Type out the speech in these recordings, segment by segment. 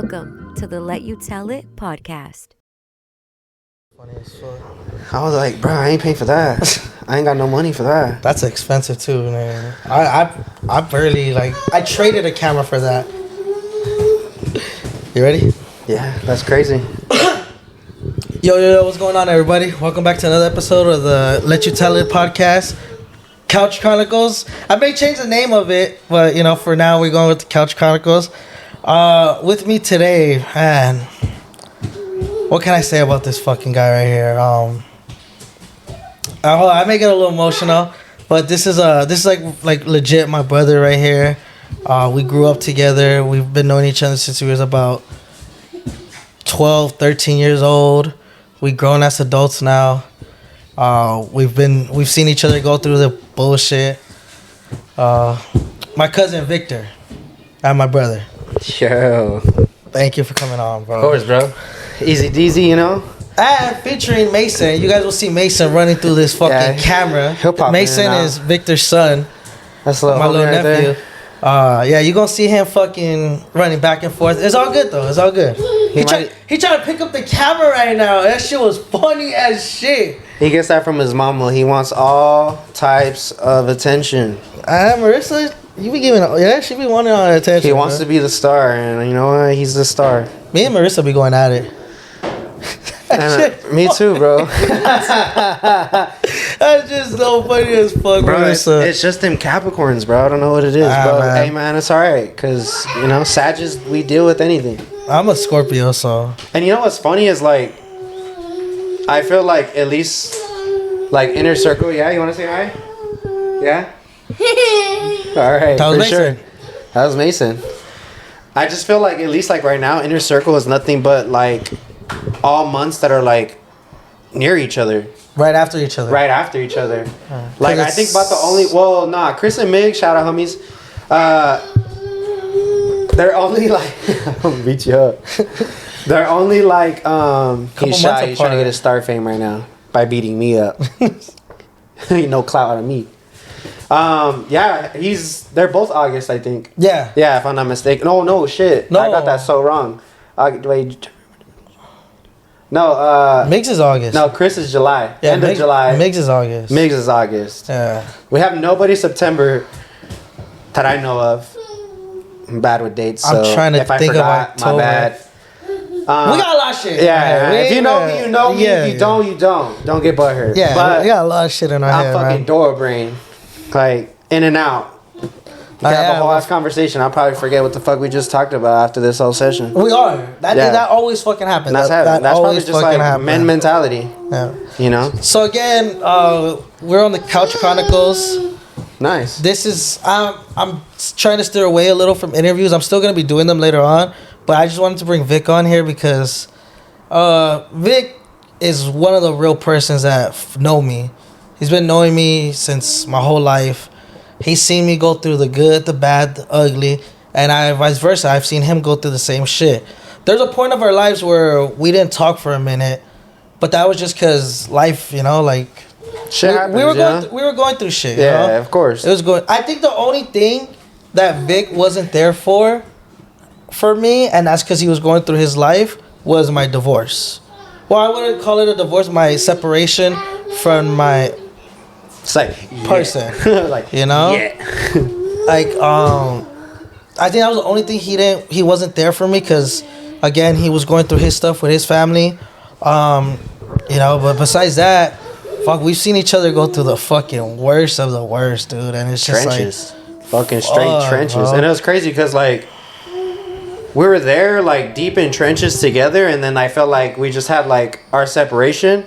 Welcome to the Let You Tell It podcast. Funny as fuck. I was like, bro, I ain't paying for that. I ain't got no money for that. That's expensive too, man. I barely I traded a camera for that. You ready? Yeah, that's crazy. Yo, what's going on, everybody? Welcome back to another episode of the Let You Tell It podcast, Couch Chronicles. I may change the name of it, but for now we're going with the Couch Chronicles. With me today, man. What can I say about this fucking guy right here? I may get a little emotional, but this is like legit my brother right here. We grew up together. We've been knowing each other since we was about 12, 13 years old. We grown as adults now. We've seen each other go through the bullshit. My cousin Victor and my brother. Yo. Thank you for coming on, bro. Of course, bro. Easy deezy, And featuring Masen. You guys will see Masen running through this fucking camera. He'll pop Masen is Victor's son. That's my little right nephew. There. You're gonna see him fucking running back and forth. It's all good though. It's all good. He trying to pick up the camera right now. That shit was funny as shit. He gets that from his mama. He wants all types of attention. Marissa, you be giving, she be wanting all the attention. He wants to be the star, and you know what? He's the star. Me and Marissa be going at it. Me too, bro. That's just so funny as fuck, bro. Marissa. It's just them Capricorns, bro. I don't know what it is, but man. Hey, man, it's all right, cause Sagittarius, we deal with anything. I'm a Scorpio, so. And you know what's funny is I feel like at least inner circle. Yeah, you want to say hi? Yeah. All right, that was for Masen. sure. That was Masen. I just feel like at least right now, inner circle is nothing but all months that are near each other. Right after each other. I think about the only Chris and Mig, shout out homies. They're only I'll beat you up. They're only he's shy. He's trying to get his star fame right now by beating me up. No clout out of me. They're both August, I think. Yeah. Yeah, if I'm not mistaken. No, shit. No. I got that so wrong. No, Migs is August. No, Chris is July. Yeah, End of July. Migs is August. Migs is August. Yeah. We have nobody September that I know of. I'm bad with dates, so I'm trying to if I think forgot, of October. my bad. We got a lot of shit. Yeah, if you know me, you know me. If you don't, you don't. Don't get butthurt. Yeah, but we got a lot of shit in our head, I'm fucking man. door brain. In and out. We can have a whole ass conversation. I'll probably forget what the fuck we just talked about after this whole session. We are. That always fucking happens. That's probably just men mentality. Yeah. So again, we're on the Couch Chronicles. Nice. This is I'm trying to steer away a little from interviews. I'm still gonna be doing them later on, but I just wanted to bring Vic on here because Vic is one of the real persons that know me. He's been knowing me since my whole life. He's seen me go through the good, the bad, the ugly, and vice versa. I've seen him go through the same shit. There's a point of our lives where we didn't talk for a minute, but that was just because life, shit happens, we were going through shit. Yeah, of course. It was going. I think the only thing that Vic wasn't there for me, and that's because he was going through his life, was my divorce. Well, I wouldn't call it a divorce. My separation from my person. Yeah. I think that was the only thing he wasn't there for me because, again, he was going through his stuff with his family. But besides that, fuck, we've seen each other go through the fucking worst of the worst, dude. And it's just trenches. Fucking straight trenches. Bro. And it was crazy because, we were there, deep in trenches together, and then I felt like we just had, our separation.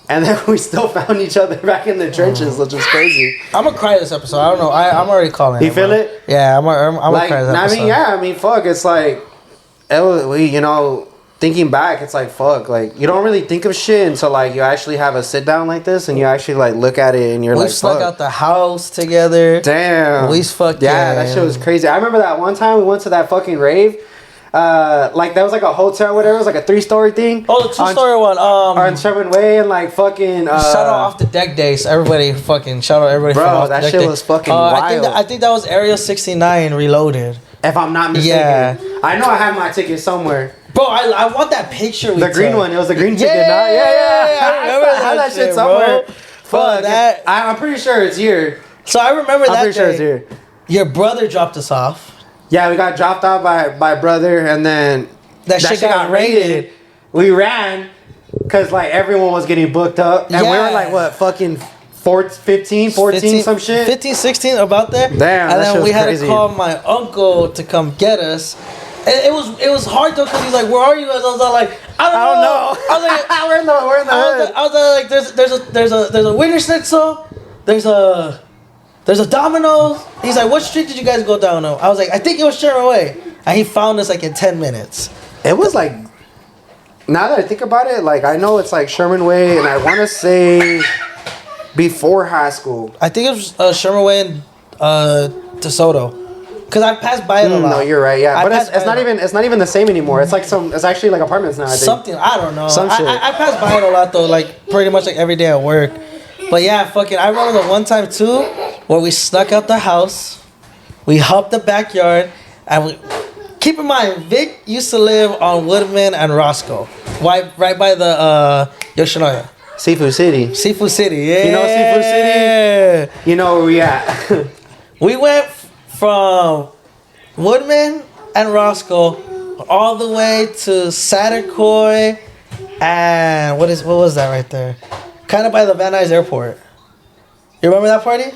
And then we still found each other back in the trenches, which was crazy. I'm gonna cry this episode. I don't know. I'm already calling. You feel it? Yeah, I'm gonna cry this episode. Fuck. It's thinking back, it's fuck. You don't really think of shit until you actually have a sit down like this, and you actually look at it, and you're we snuck out the house together. Damn. We fucking. Yeah, that shit was crazy. I remember that one time we went to that fucking rave. That was a hotel or whatever. It was a 3-story thing. Oh, the 2-story one. On Sherman Way and fucking. Shout out off the deck days. Everybody fucking shout out everybody. Bro, that shit was fucking wild. I think that was Area 69 Reloaded. if I'm not mistaken. Yeah. I know I have my ticket somewhere. Bro, I want that picture. The green one. It was the green ticket. Yeah. I remember I have that shit somewhere. Bro. Fuck. That. I'm pretty sure it's here. So I remember that. I'm pretty sure it's here. Your brother dropped us off. Yeah, we got dropped off by brother, and then That shit got raided. We ran because like everyone was getting booked up, and we were like what fucking 15, 14, some shit. 15, 16, about there. Damn, and that then we had crazy. to call my uncle to come get us. And it was hard though because he's like, "Where are you guys?" I was like, "I don't know." I was like, we're in the hood. I was like, "There's a Wiener Schnitzel, there's a Domino's." He's like, "What street did you guys go down on?" I was like, "I think it was Sherman Way," and he found us like in 10 minutes. It was like, now that I think about it, like I know it's like Sherman Way, and I want to say before high school. I think it was Sherman Way and DeSoto. Cause I passed by it a lot. No, you're right. Yeah, but it's not even the same anymore. It's like it's actually like apartments now. I think. Something I don't know. Some shit. I passed by it a lot though, like pretty much like every day at work. But yeah, fucking, I remember the one time too where we snuck out the house, we hopped the backyard, and we. Keep in mind, Vic used to live on Woodman and Roscoe, right by the Yoshinoya. Seafood City. Seafood City, yeah. You know Seafood City? You know where we at. We went from Woodman and Roscoe all the way to Satakoy and what was that right there? Kind of by the Van Nuys Airport. You remember that party?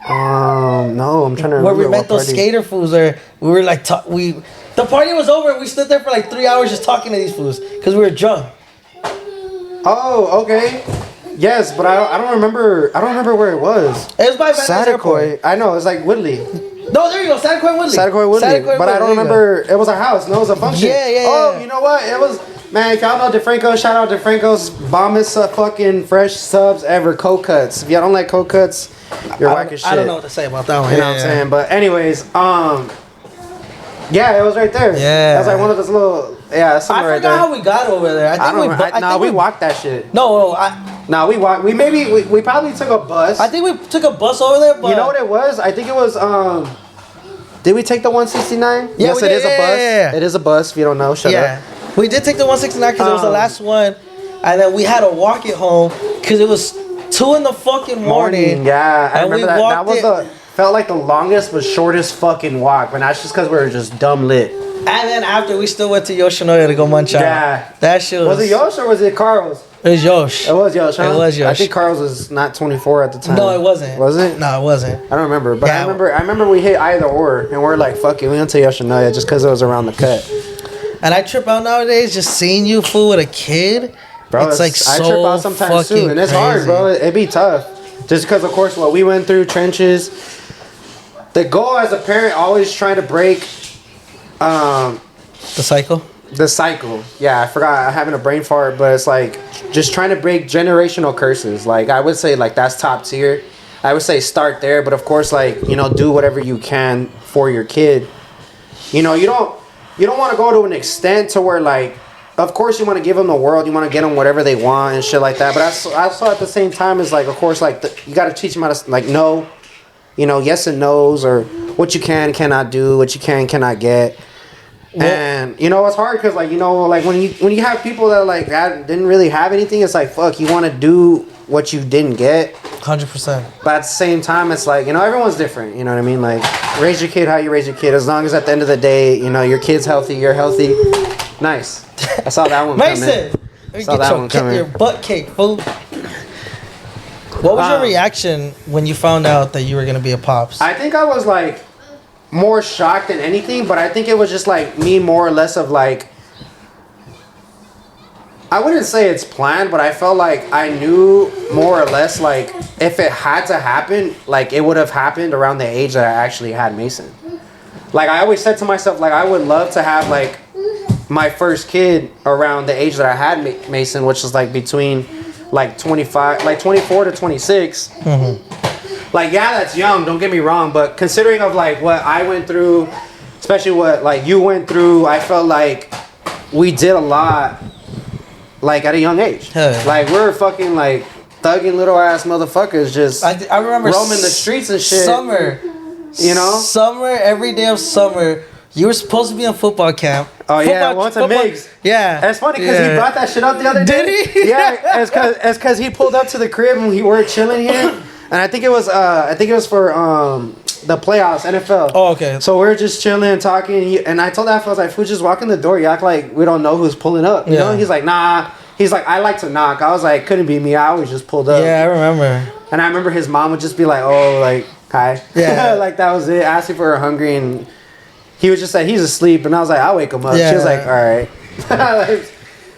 No, I'm trying to remember. Where we met those skater fools, where we were like, the party was over and we stood there for like 3 hours just talking to these fools because we were drunk. Oh, okay. Yes, but I don't remember. I don't remember where it was. It was by Van Nuys Airport. I know, it's like Woodley. No, there you go, Satakoy Woodley. But I don't remember. It was a house. No, it was a function. Yeah. Oh, you know what? It was. Man, if y'all know DeFranco, shout out DeFranco's bombest fucking fresh subs ever. Cold cuts. If y'all don't like cold cuts, you're whack as shit. I don't know what to say about that one. You know what I'm saying? But anyways, yeah, it was right there. Yeah. That's like one of those little. Yeah, that's somewhere I right there. forgot how we got over there. We walked that shit. No, we walked. We probably took a bus. I think we took a bus over there. But you know what it was? I think it was. Did we take the 169? Yeah, yes, it is a bus. Yeah. It is a bus. If you don't know, shut up. We did take the 169 because it was the last one, and then we had to walk it home because it was 2 in the fucking morning. Yeah, I remember that. That was felt like the longest but shortest fucking walk, but that's just because we were just dumb lit. And then after we still went to Yoshinoya to go munch out. Yeah, that shit was. Was it Yosh or was it Carl's? It was Yosh. It was Yosh. Huh? It was Yosh. I think Carl's was not 24 at the time. No, it wasn't. Was it? No, it wasn't. I don't remember, but I remember we hit either or, and we're like, fuck it, we went to Yoshinoya just because it was around the cut. And I trip out nowadays just seeing you fool with a kid. Bro, it's like I trip out sometimes too, and it's hard, bro. It'd be tough. Just because, of course, what we went through, trenches. The goal as a parent always trying to break the cycle. The cycle. Yeah, I forgot. I'm having a brain fart, but it's like just trying to break generational curses. Like I would say, like that's top tier. I would say start there, but of course, like do whatever you can for your kid. You don't want to go to an extent to where like, of course you want to give them the world, you want to get them whatever they want and shit like that. But I saw at the same time is like, of course, like you got to teach them how to like no, yes and no's, or what you can cannot do, what you cannot get. Well, and it's hard because like when you have people that like that didn't really have anything, it's like fuck, you want to do what you didn't get 100%. but at the same time it's like everyone's different, you know what I mean, like raise your kid how you raise your kid, as long as at the end of the day your kid's healthy, you're healthy. Nice. I saw that one Masen, get your butt cake, fool. What was your reaction when you found out that you were gonna be a pops? I think I was like more shocked than anything, but I think it was just like me more or less of like, I wouldn't say it's planned, but I felt like I knew more or less like if it had to happen, like it would have happened around the age that I actually had Masen. Like I always said to myself, like I would love to have like my first kid around the age that I had Masen, which is like between like 24 to 26. Mm-hmm. Like, yeah, that's young, don't get me wrong, but considering of like what I went through, especially what like you went through, I felt like we did a lot like at a young age. Hey. Like we're fucking like thugging little ass motherfuckers just I remember roaming the streets and shit. Summer You know? Summer, every day of summer, you were supposed to be in football camp. Oh, yeah, once a mix. Yeah. It's funny because he brought that shit up the other day. Did he? Yeah, it's because he pulled up to the crib and we were chilling here. And I think it was for the playoffs, NFL. Oh, okay. So we're just chilling, talking, and I told that I was like, "Fool, just walk in the door. You act like we don't know who's pulling up." You know? He's like, "Nah." He's like, "I like to knock." I was like, "Couldn't be me. I always just pulled up." Yeah, I remember. And I remember his mom would just be like, "Oh, like hi." Yeah. Like that was it. Asked if we were hungry, and he was just like, "He's asleep," and I was like, "I'll wake him up." Yeah. She was like, "All right." Like,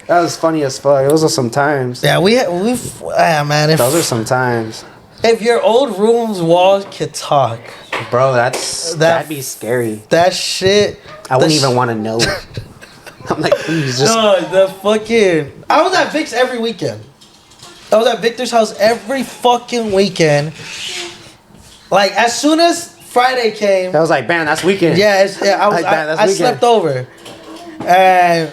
that was funny as fuck. Those are some times. Yeah, man. Those are some times. If your old room's walls could talk, bro, that'd be scary. That shit. I wouldn't even want to know. I'm like, please just. No, I was at Vic's every weekend. I was at Victor's house every fucking weekend. Like as soon as Friday came, I was like, man, that's weekend. Yeah, I slept over. And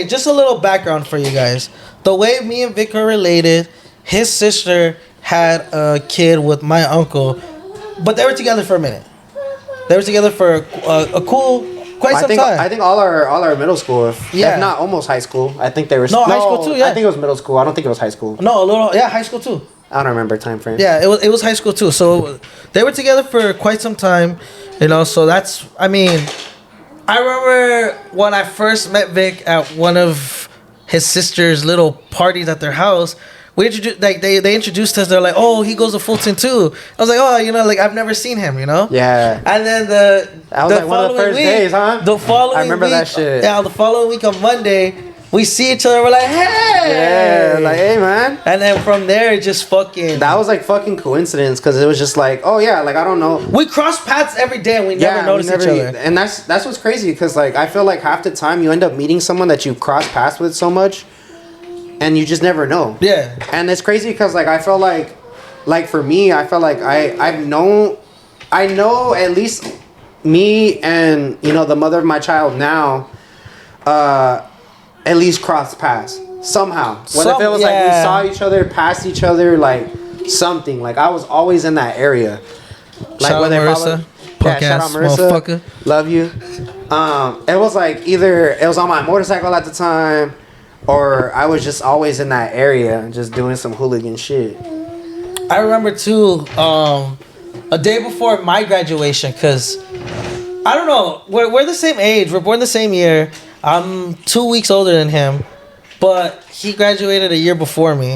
just a little background for you guys. The way me and Vic are related, his sister had a kid with my uncle, but they were together for a minute. They were together for quite some time. I think all our middle school, if not almost high school. I think they were. No, high school too. Yeah, I think it was middle school. I don't think it was high school. No, high school too. I don't remember time frame. Yeah, it was high school too. So they were together for quite some time, you know. So I remember when I first met Vic at one of his sister's little parties at their house. We introduced, they introduced us. They're like, "Oh, he goes to Fulton too." I was like, "Oh, I've never seen him, Yeah. And then that was like one of the first days, huh? The following I remember week, that shit. Yeah, the following week on Monday, we see each other. We're like, "Hey!" Yeah, like, "Hey, man!" And then from there, it just fucking. That was like fucking coincidence because it was just like, oh yeah, like I don't know. We cross paths every day and we never noticed each other. And that's what's crazy because like I feel like half the time you end up meeting someone that you cross paths with so much. And you just never know. Yeah. And it's crazy because like I felt like for me, I felt like I know at least me and the mother of my child now, at least crossed paths somehow. What if it was like we saw each other, passed each other, like something. Like I was always in that area. Like shout out Marissa. Shout out Marissa. Motherfucker. Love you. It was like either it was on my motorcycle at the time. Or I was just always in that area, just doing some hooligan shit. I remember too, a day before my graduation, because I don't know, we're the same age, we're born the same year. I'm 2 weeks older than him, but he graduated a year before me.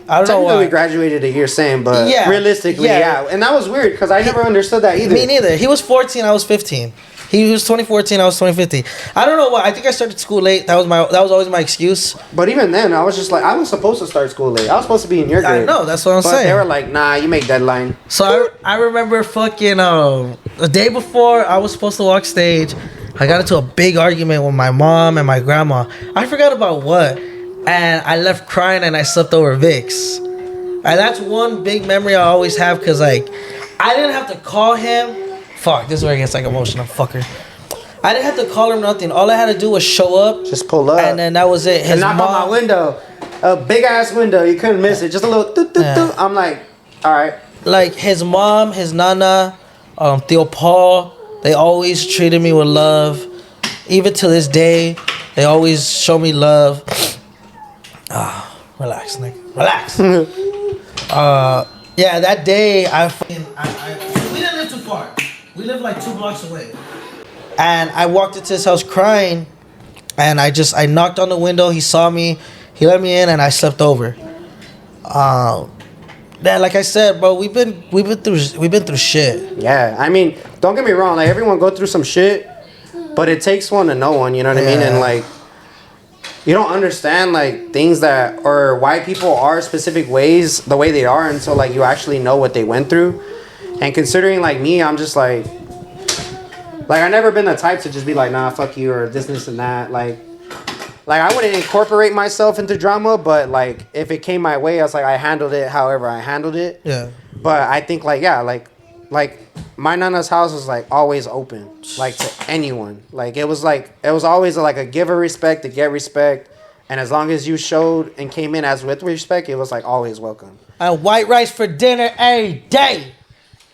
I don't know why. We graduated a year same, but realistically, yeah. And that was weird because I never understood that either. Me neither. He was 14, I was 15. He was 2014, I was 2015. I don't know why. I think I started school late. That was always my excuse. But even then, I was just like, I was supposed to start school late. I was supposed to be in your grade. I know, that's what I'm saying. But they were like, nah, you make deadline. So I remember fucking the day before I was supposed to walk stage, I got into a big argument with my mom and my grandma. I forgot about what. And I left crying and I slept over Vic's. And that's one big memory I always have because like I didn't have to call him. Fuck, this is where it gets like emotional, fucker. I didn't have to call him nothing. All I had to do was show up. Just pull up. And then that was it. His knock on my window. A big ass window. You couldn't miss it. Just a little doo. I'm like, all right. Like his mom, his nana, Theo Paul, they always treated me with love. Even to this day, they always show me love. Relax, nigga. Relax. Yeah, that day, we didn't live too far. We lived like 2 blocks away. And I walked into his house crying. And I knocked on the window. He saw me. He let me in and I slept over. Man, like I said, bro, we've been through shit. Yeah, I mean, don't get me wrong. Like everyone go through some shit. But it takes one to know one, you know what I mean? And like, you don't understand like things that or why people are specific ways the way they are until like you actually know what they went through. And considering like me, I'm just like I've never been the type to just be like, nah, fuck you or this and that. Like I wouldn't incorporate myself into drama, but like if it came my way, I was like I handled it however I handled it. Yeah. But I think like my nana's house was like always open, like to anyone. Like it was always like a give her respect to get respect, and as long as you showed and came in as with respect, it was like always welcome. And white rice for dinner every day.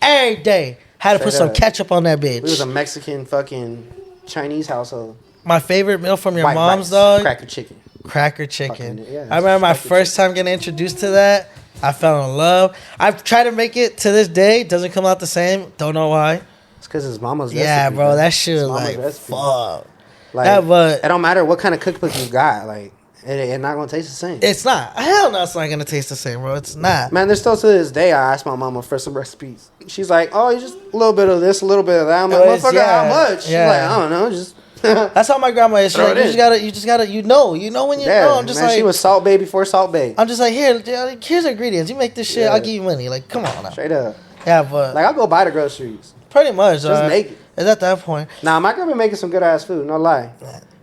every day. Had to put some ketchup on that bitch. We was a Mexican fucking Chinese household. My favorite meal from your White mom's, rice, dog? Cracker chicken. Cracker chicken. Fucking, yeah, I remember my first time getting introduced to that. I fell in love. I've tried to make it to this day. Doesn't come out the same. Don't know why. It's because it's mama's recipe. Yeah, bro. That shit was like, fuck. Like, it don't matter what kind of cookbook you got. Like, it's not going to taste the same. It's not. Hell no, it's not going to taste the same, bro. It's not. Man, there's still to this day, I asked my mama for some recipes. She's like, oh, just a little bit of this, a little bit of that. I'm like, motherfucker, how much? She's like, I don't know, just... That's how my grandma is. She's like, you just gotta, you know when you know. I'm just like, she was Salt Bae before Salt Bae. I'm just like, here's the ingredients. You make this shit, I'll give you money. Like, come on now. Straight up. Yeah, but like, I'll go buy the groceries. Pretty much. Just make it. It's at that point. Nah, my grandma making some good ass food. No lie.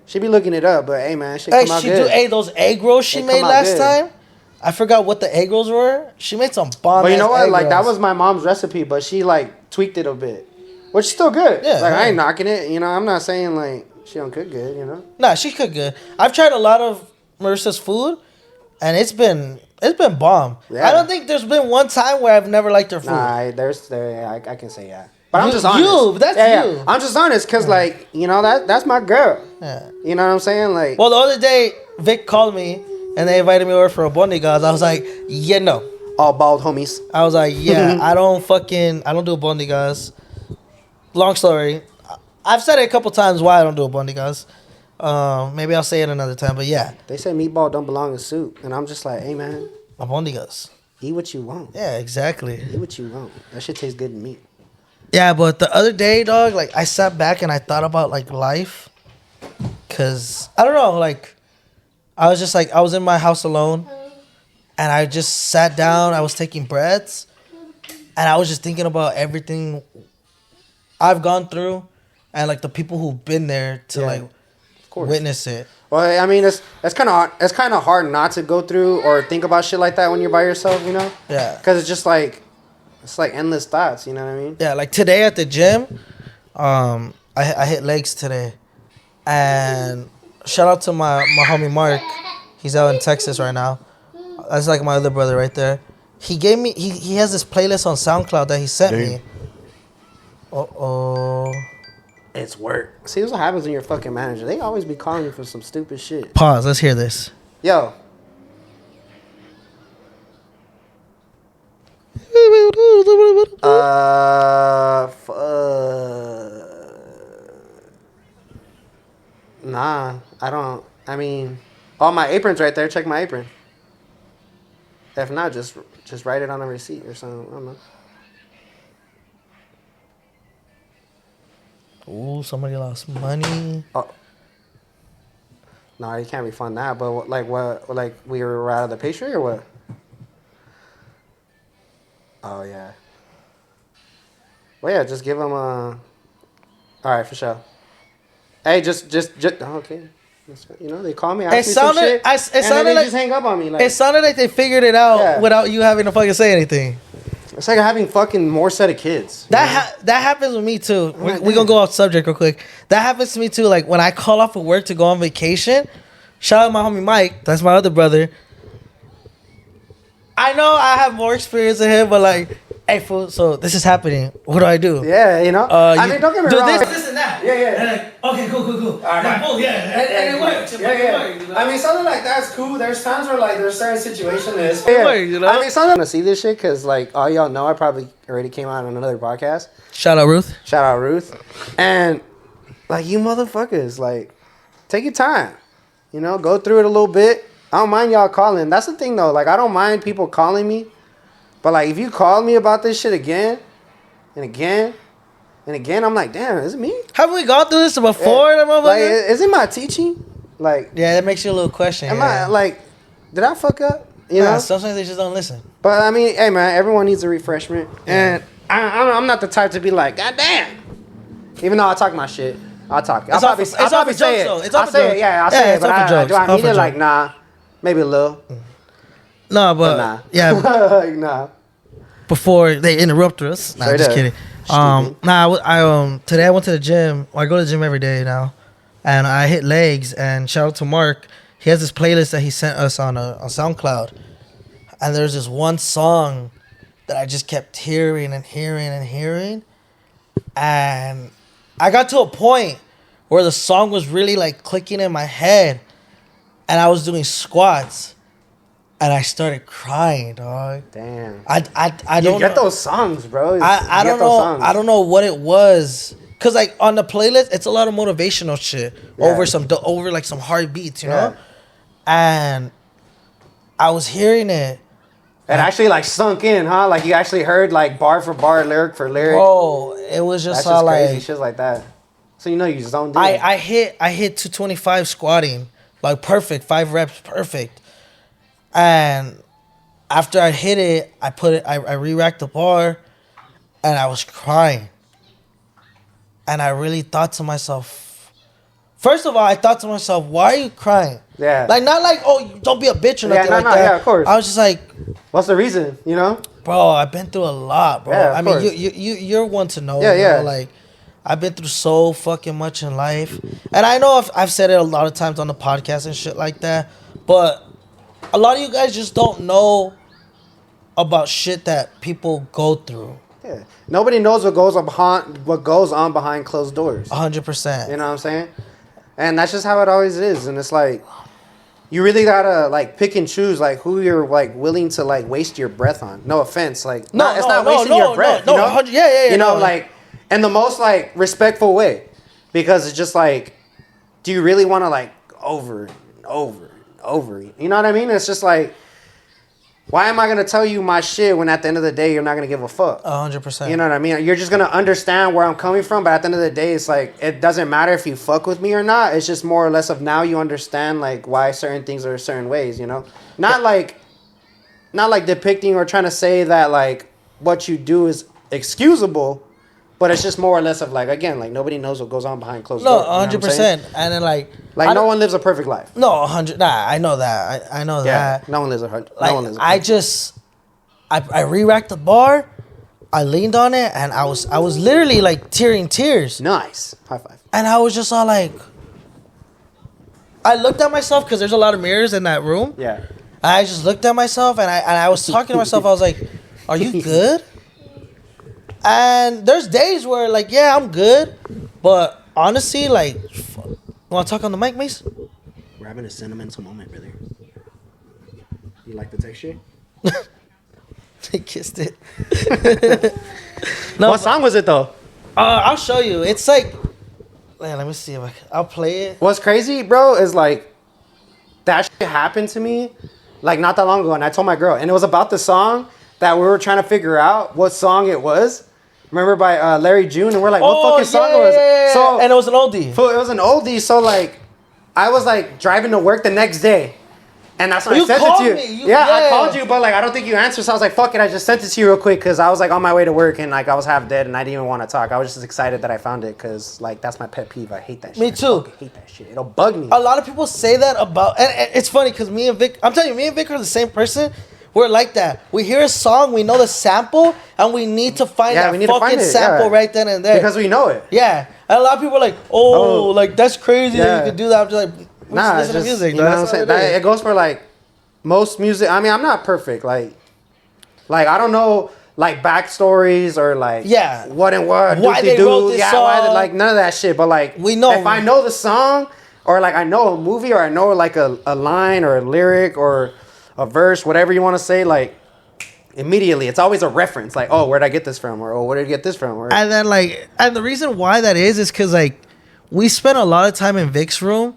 She be looking it up, but hey, man, shit come out good. Hey, those egg rolls she made last time. I forgot what the egg rolls were. She made some bomb. But you know what? Like, that was my mom's recipe, but she like tweaked it a bit, which is still good. Yeah. Like, I ain't knocking it. You know, I'm not saying like she don't cook good. You know. Nah, she cook good. I've tried a lot of Marissa's food, and it's been bomb. Yeah. I don't think there's been one time where I've never liked her food. Nah, I can say yeah. But I'm just honest. That's you. Yeah. I'm just honest because, like, you know, that's my girl. Yeah. You know what I'm saying? Like, well, the other day, Vic called me and they invited me over for a bondigas. I was like, yeah, no. All bald homies. I was like, yeah, I don't do bondigas. Long story. I've said it a couple times why I don't do a bondigas. Maybe I'll say it another time, but yeah. They say meatball don't belong in soup. And I'm just like, hey, man. A bondigas. Eat what you want. Yeah, exactly. Eat what you want. That shit tastes good to me. Yeah, but the other day, dog, like, I sat back and I thought about, like, life. Because, I don't know, like, I was just, like, I was in my house alone. And I just sat down. I was taking breaths. And I was just thinking about everything I've gone through. And, like, the people who've been there to, like, witness it. Well, I mean, it's kind of hard not to go through or think about shit like that when you're by yourself, you know? Yeah. Because it's just, like... It's like endless thoughts, you know what I mean? Yeah, like today at the gym, I hit legs today. And shout out to my homie Mark. He's out in Texas right now. That's like my other brother right there. He gave me, he has this playlist on SoundCloud that he sent me. Uh-oh. It's work. See, this is what happens when you're a fucking manager. They always be calling you for some stupid shit. Pause, let's hear this. Yo. Nah, I don't. I mean, all my apron's right there. Check my apron. If not, just write it on a receipt or something. I don't know. Ooh, somebody lost money. Oh. No, you can't refund that. But what, like we were out of the pastry or what? Oh, yeah. Well, yeah, just give them a... All right, for sure. Hey, just okay. You know, they call me, ask me some shit, and then they just hang up on me. Like, it sounded like they figured it out without you having to fucking say anything. It's like having fucking more set of kids. That happens with me, too. We're going to go off subject real quick. That happens to me, too. Like, when I call off of work to go on vacation, shout out my homie Mike. That's my other brother. I know I have more experience than him, but like, hey, fool, so this is happening. What do I do? Yeah, you know. I mean, don't get me wrong. This and that. Yeah. And like, okay, cool. All right. Cool, yeah. And it works. Yeah. I mean, something like that's cool. There's times where like there's certain situations. Yeah. You know? I mean, sometimes I see this shit because like all y'all know I probably already came out on another podcast. Shout out Ruth. And like you motherfuckers, like take your time. You know, go through it a little bit. I don't mind y'all calling. That's the thing, though. Like, I don't mind people calling me. But, like, if you call me about this shit again and again and again, I'm like, damn, is it me? Haven't we gone through this before? Yeah. Like, is it my teaching? Like, yeah, that makes you a little question. Am I, like, did I fuck up? You know? Sometimes they just don't listen. But, I mean, hey, man, everyone needs a refreshment. Yeah. And I'm not the type to be like, God damn. Even though I talk my shit. I'll talk. I'll probably say it. I'll say it. Yeah, I'll say it. But do I mean it? Like, nah. Maybe a little. No, but nah. Yeah. Nah. Before they interrupt us. Nah, I'm just kidding. Today I went to the gym. Well, I go to the gym every day now. And I hit legs. And shout out to Mark. He has this playlist that he sent us on SoundCloud. And there's this one song that I just kept hearing and hearing and hearing. And I got to a point where the song was really like clicking in my head, and I was doing squats, and I started crying, dog. Damn. I don't you get those songs, bro. I don't know. I don't know what it was. Cause like on the playlist, it's a lot of motivational shit over like some hard beats, you know. And I was hearing it. It actually like sunk in, huh? Like you actually heard like bar for bar, lyric for lyric. Bro, it was just, that's just like crazy shit like that. So you know you zoned in. I hit 225 squatting, like perfect, 5 reps, perfect. And after I hit it, I re-racked the bar, and I was crying. And I really thought to myself, first of all, I thought to myself, why are you crying? Yeah. Like, not like, oh, don't be a bitch or nothing like that. Yeah, of course. I was just like, what's the reason, you know? Bro, I've been through a lot, bro. Yeah, I mean, you're one to know. Yeah. Like, I've been through so fucking much in life. And I know I've said it a lot of times on the podcast and shit like that. But a lot of you guys just don't know about shit that people go through. Yeah. Nobody knows what goes on behind closed doors. 100%. You know what I'm saying? And that's just how it always is. And it's like, you really gotta like pick and choose like who you're like willing to like waste your breath on. No offense, like it's not wasting your breath. You know? Yeah. You know, like in the most like respectful way, because it's just like, do you really want to like over and over and over? You know what I mean? It's just like, why am I gonna tell you my shit when at the end of the day you're not gonna give a fuck? 100%. You know what I mean? You're just gonna understand where I'm coming from, but at the end of the day, it's like it doesn't matter if you fuck with me or not. It's just more or less of now you understand like why certain things are certain ways. You know, not like depicting or trying to say that like what you do is excusable, but it's just more or less of like, again, like nobody knows what goes on behind closed doors. No, 100%. And then like no one lives a perfect life. No, 100. Nah, I know that. I know that. No one lives a 100. Like, no one lives a perfect I re-racked the bar, I leaned on it, and I was literally like tears. Nice. High five. And I was just all like, I looked at myself because there's a lot of mirrors in that room. Yeah. I just looked at myself and I was talking to myself. I was like, "Are you good?" And there's days where like, yeah, I'm good, but honestly, like, you want to talk on the mic, Mason? We're having a sentimental moment, brother. You like the texture? They kissed it. No, what song was it though? I'll show you. It's like, man, let me see if I'll play it. What's crazy, bro, is like that shit happened to me like not that long ago, and I told my girl, and it was about the song that we were trying to figure out what song it was. Remember by Larry June, and we're like, what fucking song it was? Yeah. So and it was an oldie. It was an oldie. So like, I was like driving to work the next day, and that's when I sent it to you. I called you, but like I don't think you answered. So I was like, fuck it, I just sent it to you real quick because I was like on my way to work and like I was half dead and I didn't even want to talk. I was just excited that I found it because like that's my pet peeve. I hate that shit. Me too. I hate that shit. It'll bug me. A lot of people say that about, and it's funny because me and Vic, I'm telling you, me and Vic are the same person. We're like that. We hear a song, we know the sample, and we need to find that fucking sample right then and there. Because we know it. Yeah. And a lot of people are like, like, that's crazy that you could do that. I'm just like, listen to music. You know what I'm saying? It goes for, like, most music. I mean, I'm not perfect. Like I don't know, like, backstories or, like, what and what. Why they wrote this song. Why like, none of that shit. But, like, we know. If I know the song or, like, I know a movie or I know, like, a line or a lyric or a verse, whatever you want to say, like, immediately, it's always a reference. Like, oh, where'd I get this from? Or, oh, where did I get this from? Or, and then, like, and the reason why that is because, like, we spent a lot of time in Vic's room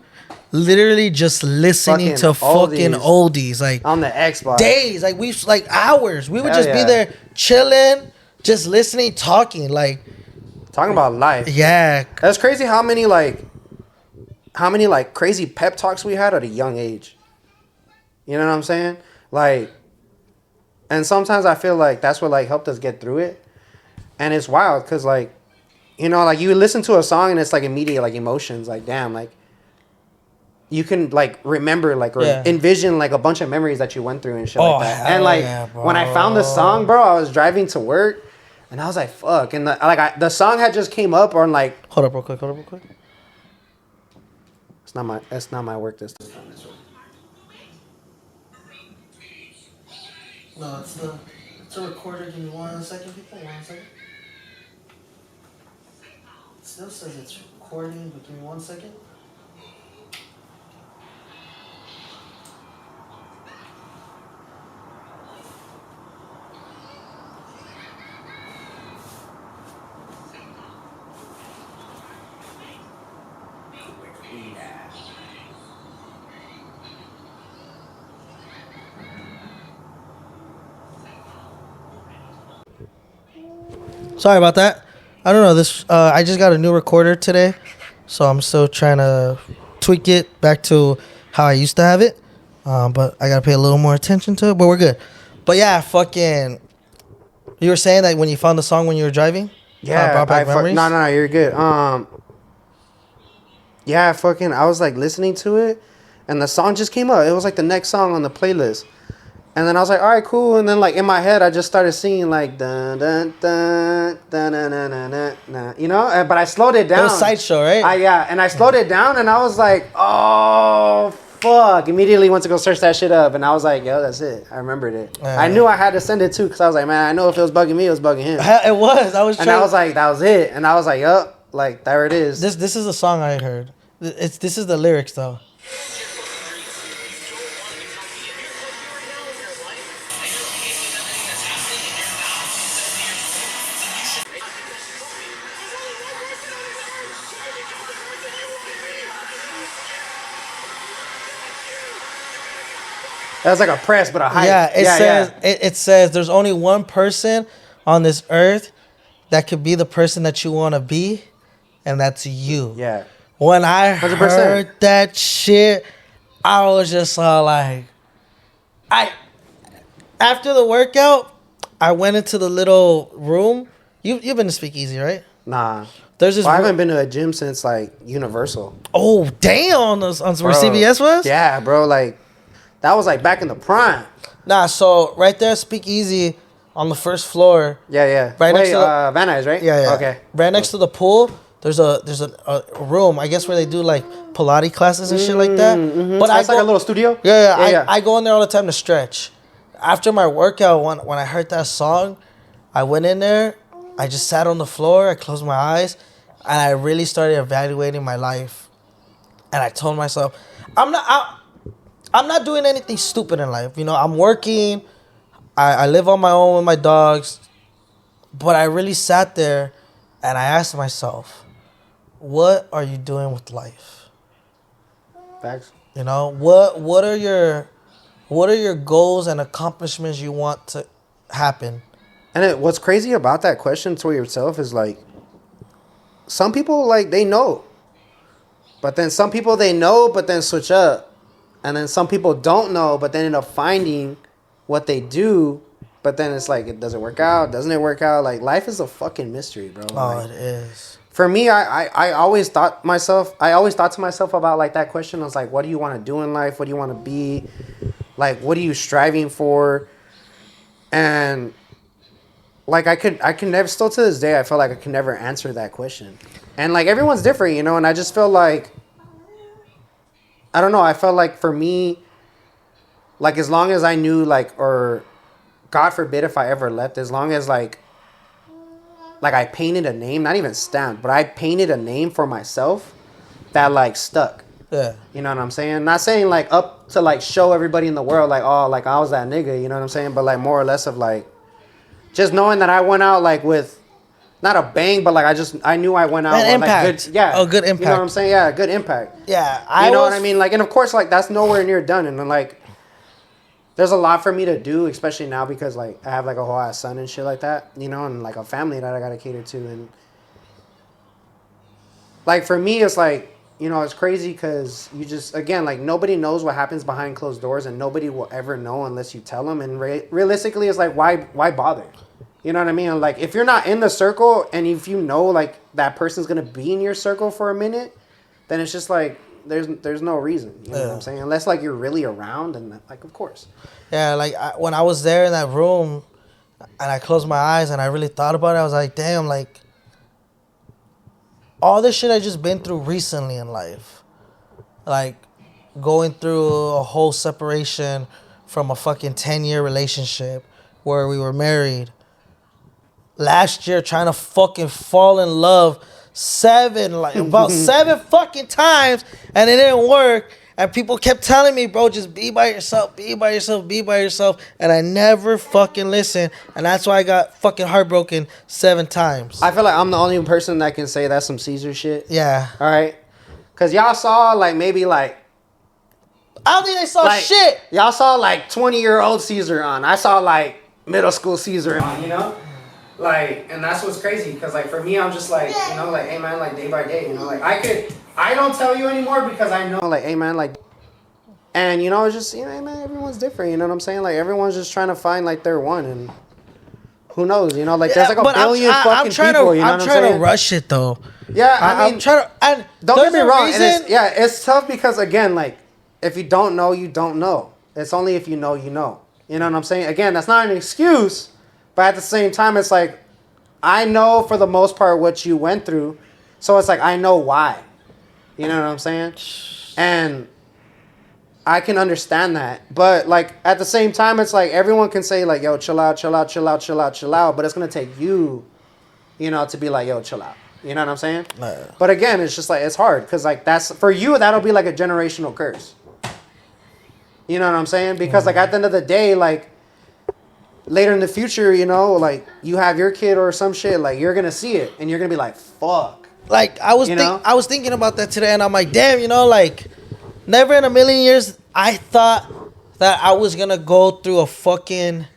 literally just listening to fucking oldies. Like, on the Xbox. Days. Like, hours. We would just be there chilling, just listening, talking. Like, talking about life. Yeah. That's crazy how many crazy pep talks we had at a young age. You know what I'm saying? Like, and sometimes I feel like that's what, like, helped us get through it. And it's wild because, like, you know, like, you listen to a song and it's, like, immediate, like, emotions. Like, damn, like, you can, like, remember, like, or envision, like, a bunch of memories that you went through and shit like that. And, like, when I found the song, bro, I was driving to work and I was like, fuck. And, the song had just came up on, like... Hold up real quick. It's not my work this time. No, it's It's a recorder. Give me 1 second, people. 1 second. It still says it's recording, but give me 1 second. Sorry about that. I don't know this. I just got a new recorder today, so I'm still trying to tweak it back to how I used to have it. But I gotta pay a little more attention to it. But we're good. But yeah, fucking. You were saying that when you found the song when you were driving. Yeah, brought back memories? No, you're good. Yeah, fucking. I was like listening to it, and the song just came up. It was like the next song on the playlist. And then I was like, all right, cool. And then, like, in my head, I just started singing, like, dun, dun, dun, dun, dun, dun, dun, dun, dun, you know? But I slowed it down. It was Sideshow, right? Yeah, and I slowed it down, and I was like, oh, fuck. Immediately went to go search that shit up, and I was like, yo, that's it. I remembered it. I knew I had to send it, too, because I was like, man, I know if it was bugging me, it was bugging him. It was. I was and I was like, that was it. And I was like, yup, like, there it is. This is a song I heard. This is the lyrics, though. That was like a press, but a hype. Yeah, it says there's only one person on this earth that could be the person that you want to be, and that's you. Yeah. When I 100%. heard that shit, I was just like, after the workout, I went into the little room. You've been to Speakeasy, right? Nah. There's this. I haven't been to a gym since like Universal. Oh damn! On where CBS was? Yeah, bro. Like that was like back in the prime. Nah, so right there, Speakeasy on the first floor. Yeah. Right next to the, Van Nuys, right? Yeah. Okay. Right next to the pool, there's a room, I guess, where they do like Pilates classes and shit like that. Mm-hmm. But so it's like a little studio. Yeah. I go in there all the time to stretch. After my workout, when I heard that song, I went in there. I just sat on the floor. I closed my eyes, and I really started evaluating my life. And I told myself, I'm not doing anything stupid in life. You know, I'm working. I live on my own with my dogs. But I really sat there and I asked myself, what are you doing with life? Facts. You know, what are your goals and accomplishments you want to happen? And what's crazy about that question to yourself is like, some people like they know, but then some people they know, but then switch up, and then some people don't know, but then end up finding what they do, but then it's like it doesn't work out. Doesn't it work out? Like life is a fucking mystery, bro. Oh, like, it is. For me, I always thought to myself about like that question. I was like, what do you want to do in life? What do you want to be? Like, what are you striving for? And like I could never, still to this day, I feel like I can never answer that question. And like everyone's different, you know. And I just feel like, I don't know. I felt like for me, like as long as I knew, like, or God forbid if I ever left, as long as like I painted a name, not even stamped, but I painted a name for myself that like stuck. Yeah. You know what I'm saying? Not saying like up to like show everybody in the world like, oh, like I was that nigga, you know what I'm saying? But like more or less of like just knowing that I went out like with not a bang, but like I knew I went out with impact. like good, yeah. Oh, good impact. You know what I'm saying? Yeah, good impact. Yeah. You know what I mean? Like, and of course, like that's nowhere near done. And then like there's a lot for me to do, especially now because like I have like a whole ass son and shit like that, you know, and like a family that I gotta cater to. And like for me, it's like, you know, it's crazy because you just, again, like nobody knows what happens behind closed doors and nobody will ever know unless you tell them. And realistically, it's like, why bother? You know what I mean? Like if you're not in the circle and if you know like that person's gonna be in your circle for a minute, then it's just like, there's no reason, you know what I'm saying? Unless like you're really around, and like of course. Yeah, like when I was there in that room, and I closed my eyes and I really thought about it, I was like, damn, like all this shit I just been through recently in life, like going through a whole separation from a fucking 10-year relationship, where we were married. Last year, trying to fucking fall in love about 7 fucking times, and it didn't work. And people kept telling me, bro, just be by yourself, be by yourself, be by yourself. And I never fucking listened. And that's why I got fucking heartbroken 7 times. I feel like I'm the only person that can say that's some Caesar shit. Yeah. All right. Because y'all saw, like, maybe, like... I don't think they saw shit. Y'all saw, like, 20-year-old Caesar on. I saw, like, middle school Caesar on, you know? Like, and that's what's crazy. Because, like, for me, I'm just like, you know, like, hey, man, like, day by day, you know? Like, I don't tell you anymore because I know, like, hey, man, like... And, you know, it's just, you know, hey, man, everyone's different, you know what I'm saying? Like, everyone's just trying to find, like, their one, and... Who knows, you know? Like, there's, like, a billion fucking people, you know what I'm saying? I'm trying to rush it, though. Yeah, I mean... I'm trying to... And don't get me wrong. And it's tough because, again, like, if you don't know, you don't know. It's only if you know, you know. You know what I'm saying? Again, that's not an excuse, but at the same time, it's like, I know for the most part what you went through, so it's like, I know why. You know what I'm saying? And I can understand that. But, like, at the same time, it's like, everyone can say, like, yo, chill out, chill out, chill out, chill out, chill out, but it's going to take you, you know, to be like, yo, chill out. You know what I'm saying? But again, it's just like, it's hard because, like, that's for you, that'll be like a generational curse. You know what I'm saying? Because, like, at the end of the day, like, later in the future, you know, like, you have your kid or some shit, like, you're going to see it and you're going to be like, fuck. Like, I was thinking about that today, and I'm like, damn, you know, like, never in a million years I thought that I was going to go through a fucking...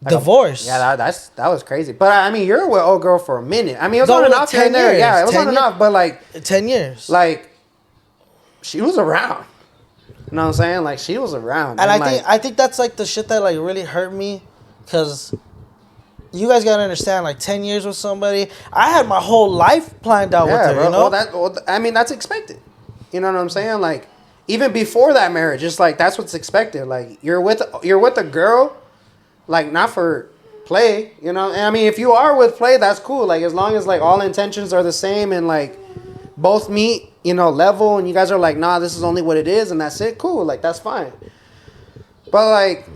divorce. Yeah, that was crazy. But I mean, you're with old girl for a minute. I mean, it was on and off here and there. Yeah, it was on and off. But like 10 years. Like she was around. You know what I'm saying? Like she was around. And I think that's like the shit that like really hurt me, because you guys gotta understand, like 10 years with somebody, I had my whole life planned out with her. Bro, you know? I mean, that's expected. You know what I'm saying? Like even before that marriage, it's like that's what's expected. Like you're with a girl. Like, not for play, you know? And I mean, if you are with play, that's cool. Like, as long as, like, all intentions are the same and, like, both meet, you know, level, and you guys are like, nah, this is only what it is, and that's it, cool. Like, that's fine. But, like,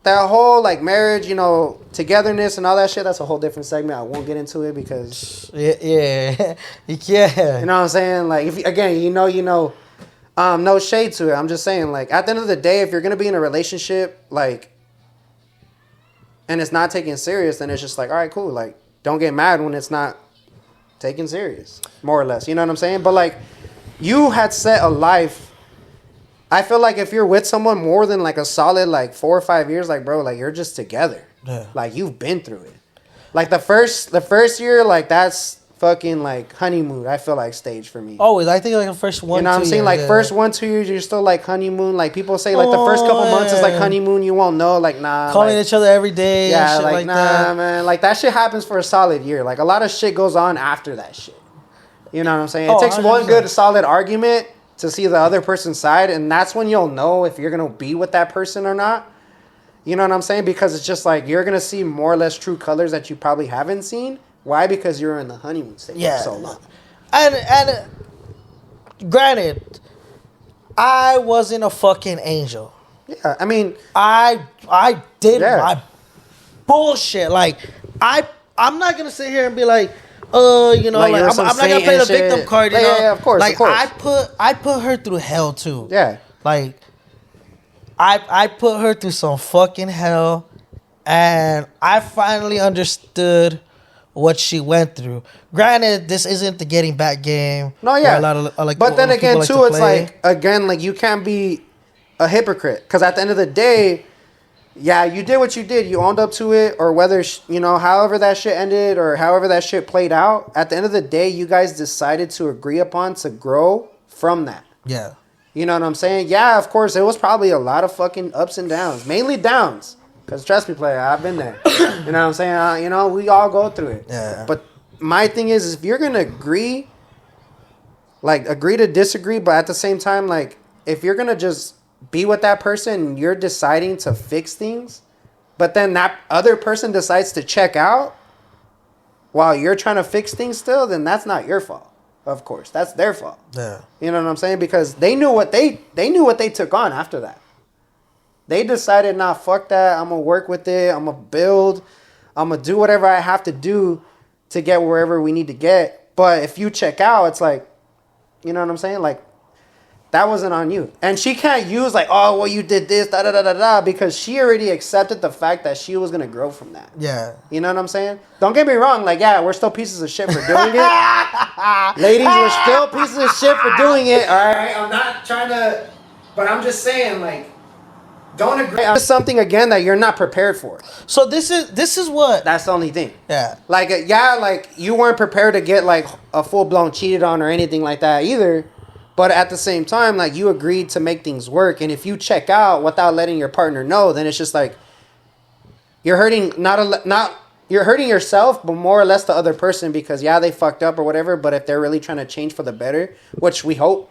that whole, like, marriage, you know, togetherness and all that shit, that's a whole different segment. I won't get into it because... Yeah. You know what I'm saying? Like, if again, you know. No shade to it. I'm just saying, like, at the end of the day, if you're going to be in a relationship, like... and it's not taken serious, then it's just like, all right, cool. Like, don't get mad when it's not taken serious, more or less. You know what I'm saying? But, like, you had set a life. I feel like if you're with someone more than, like, a solid, like, 4 or 5 years, like, bro, like, you're just together. Yeah. Like, you've been through it. Like, the first year, like, that's fucking, like, honeymoon, I feel like, stage for me. Always. I think, like, the first 1-2 years. You know what I'm saying? Like, first 1-2 years, you're still, like, honeymoon. Like, people say, like, the first couple months is, like, honeymoon. You won't know. Like, nah. Calling like, each other every day. Yeah, and shit like, nah, that. man. Like, that shit happens for a solid year. Like, a lot of shit goes on after that shit. You know what I'm saying? It takes 100%. one good, solid argument to see the other person's side, and that's when you'll know if you're going to be with that person or not. You know what I'm saying? Because it's just, like, you're going to see more or less true colors that you probably haven't seen. Why? Because you're in the honeymoon stage for so long. And granted, I wasn't a fucking angel. Yeah, I mean... I did my bullshit. Like, I'm not going to sit here and be like, you know, like I'm not going to play the victim card, you know? Yeah, of course, like, of course. I put her through hell, too. Yeah. Like, I put her through some fucking hell, and I finally understood what she went through. Granted, this isn't the getting back game. No, yeah. A lot of, like, but then again, like too, it's like, again, like, you can't be a hypocrite. Because at the end of the day, yeah, you did what you did. You owned up to it, or whether, you know, however that shit ended or however that shit played out. At the end of the day, you guys decided to agree upon to grow from that. Yeah. You know what I'm saying? Yeah, of course, it was probably a lot of fucking ups and downs. Mainly downs. Because trust me, player, I've been there. You know what I'm saying? You know, we all go through it. Yeah. But my thing is, if you're going to agree to disagree, but at the same time, like, if you're going to just be with that person and you're deciding to fix things, but then that other person decides to check out while you're trying to fix things still, then that's not your fault. Of course, that's their fault. Yeah. You know what I'm saying? Because they knew what they took on after that. They decided, nah, fuck that. I'm gonna work with it. I'm gonna build. I'm gonna do whatever I have to do to get wherever we need to get. But if you check out, it's like, you know what I'm saying? Like, that wasn't on you. And she can't use like, oh, well, you did this, da da da da da, because she already accepted the fact that she was gonna grow from that. Yeah. You know what I'm saying? Don't get me wrong. Like, yeah, we're still pieces of shit for doing it. Ladies, we're still pieces of shit for doing it. All right. I'm not trying to, but I'm just saying, like, don't agree on something again that you're not prepared for. So this is what. That's the only thing. Yeah. Like, yeah, like you weren't prepared to get like a full blown cheated on or anything like that either. But at the same time, like, you agreed to make things work. And if you check out without letting your partner know, then it's just like you're hurting you're hurting yourself, but more or less the other person, because yeah, they fucked up or whatever. But if they're really trying to change for the better, which we hope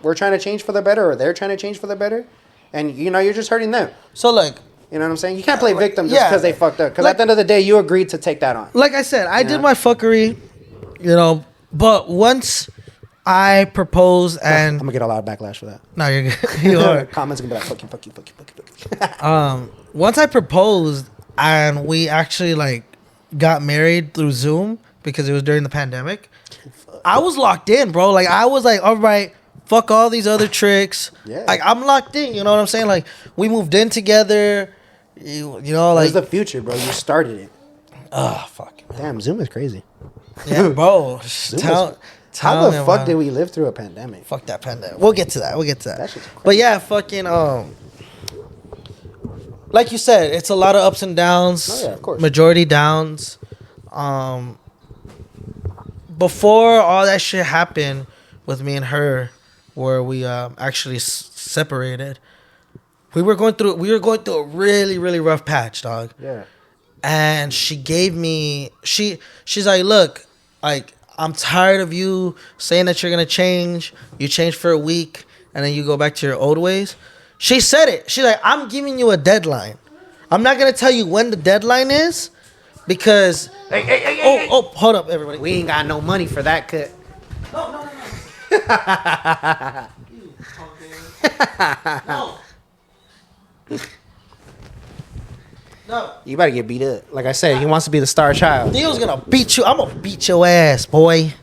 we're trying to change for the better, or they're trying to change for the better, and you know, you're just hurting them. So like, you know what I'm saying? You can't play victim just because they fucked up. Because at the end of the day, you agreed to take that on. Like I said, I did my fuckery, you know. But once I proposed, and I'm gonna get a lot of backlash for that. No, you're good. You are. Comments gonna be like, fuck you. Once I proposed, and we actually like got married through Zoom because it was during the pandemic, I was locked in, bro. Like, I was like, all right, fuck all these other tricks. Yeah. Like, I'm locked in. You know what I'm saying? Like, we moved in together. You know, like, it's the future, bro. You started it. Oh, fuck. Damn, Zoom is crazy. Yeah, bro. How the fuck did we live through a pandemic? Fuck that pandemic. We'll get to that. That shit's crazy. But yeah, fucking like you said, it's a lot of ups and downs. Oh yeah, of course. Majority downs. Before all that shit happened with me and her, where we actually separated, we were going through a really, really rough patch, dog. Yeah. And she gave me she's like, look, like, I'm tired of you saying that you're gonna change. You change for a week and then you go back to your old ways. She said it. She's like, I'm giving you a deadline. I'm not gonna tell you when the deadline is, because hey. Hold up, everybody. We ain't got no money for that cut. No. No. You better get beat up. Like I said, he wants to be the star child. Theo's gonna beat you. I'm gonna beat your ass, boy.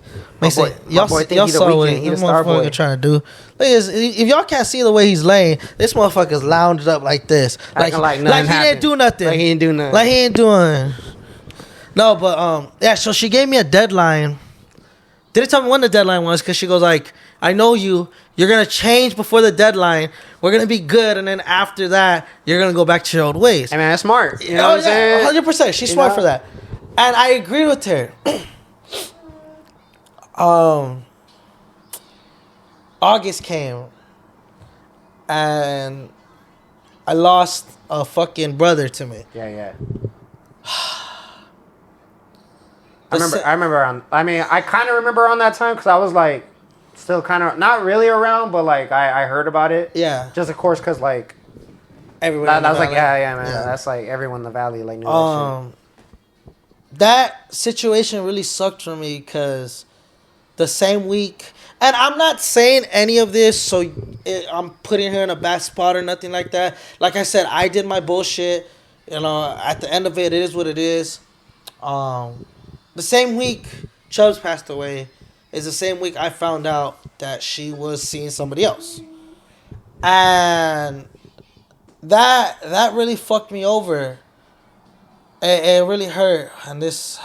Mason, y'all saw what this motherfucker trying to do. Look at this. If y'all can't see the way he's laying, this motherfucker's lounged up like this. Like he didn't do nothing. Like he didn't do nothing. Like he ain't doing. No, but yeah. So she gave me a deadline. Didn't tell me when the deadline was, because she goes like, I know you. You're gonna change before the deadline. We're gonna be good, and then after that, you're gonna go back to your old ways. Hey man, that's smart. You know what I'm saying? 100%. She's smart for that, and I agree with her. August came, and I lost a fucking brother to me. Yeah. I kind of remember around that time, because I was like, still kind of not really around, but like I heard about it. Yeah. Just of course, because like everyone. That was like, yeah, man. Yeah. That's like everyone in the valley like knew that shit. That situation really sucked for me, because the same week, and I'm not saying any of this so I'm putting her in a bad spot or nothing like that. Like I said, I did my bullshit. You know, at the end of it, it is what it is. The same week Chubbs passed away is the same week I found out that she was seeing somebody else. And that really fucked me over. It really hurt. And this...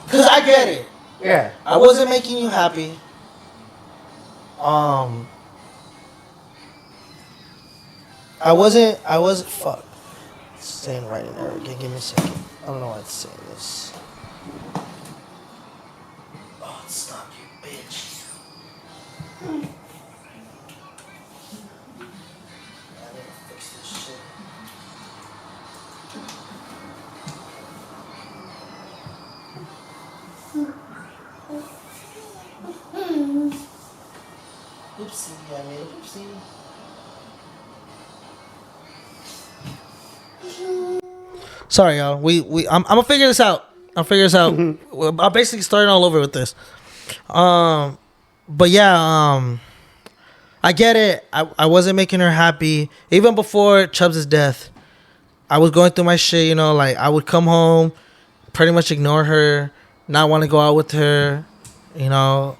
Because I get it. Yeah. I wasn't making you happy. I wasn't... Fuck. It's saying right in there again. Give me a second. I don't know why it's saying this. Oh, stop, you bitch. I need to fix this shit. Oopsie, I made a oopsie. Sorry, y'all. I'm gonna figure this out. I'm basically starting all over with this. But yeah, I get it. I wasn't making her happy. Even before Chubbs' death, I was going through my shit, you know, like I would come home, pretty much ignore her, not want to go out with her, you know.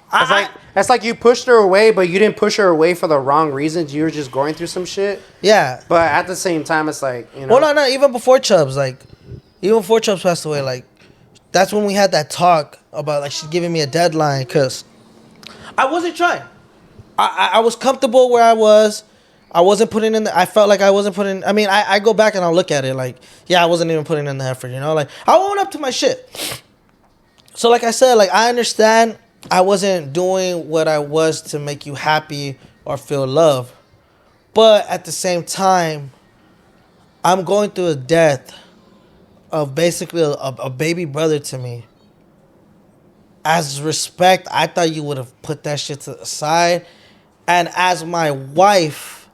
It's like you pushed her away, but you didn't push her away for the wrong reasons. You were just going through some shit. Yeah. But at the same time, it's like, you know. Well, no, even before Chubbs, even before Chubbs passed away, that's when we had that talk about, she's giving me a deadline, because I wasn't trying. I was comfortable where I was. I wasn't putting in I felt like I wasn't putting, I go back and I'll look at it, I wasn't even putting in the effort, you know? I own up to my shit. So, like I said, I understand I wasn't doing what I was to make you happy or feel love. But at the same time, I'm going through a death of basically a baby brother to me. As respect, I thought you would have put that shit to the side. And as my wife,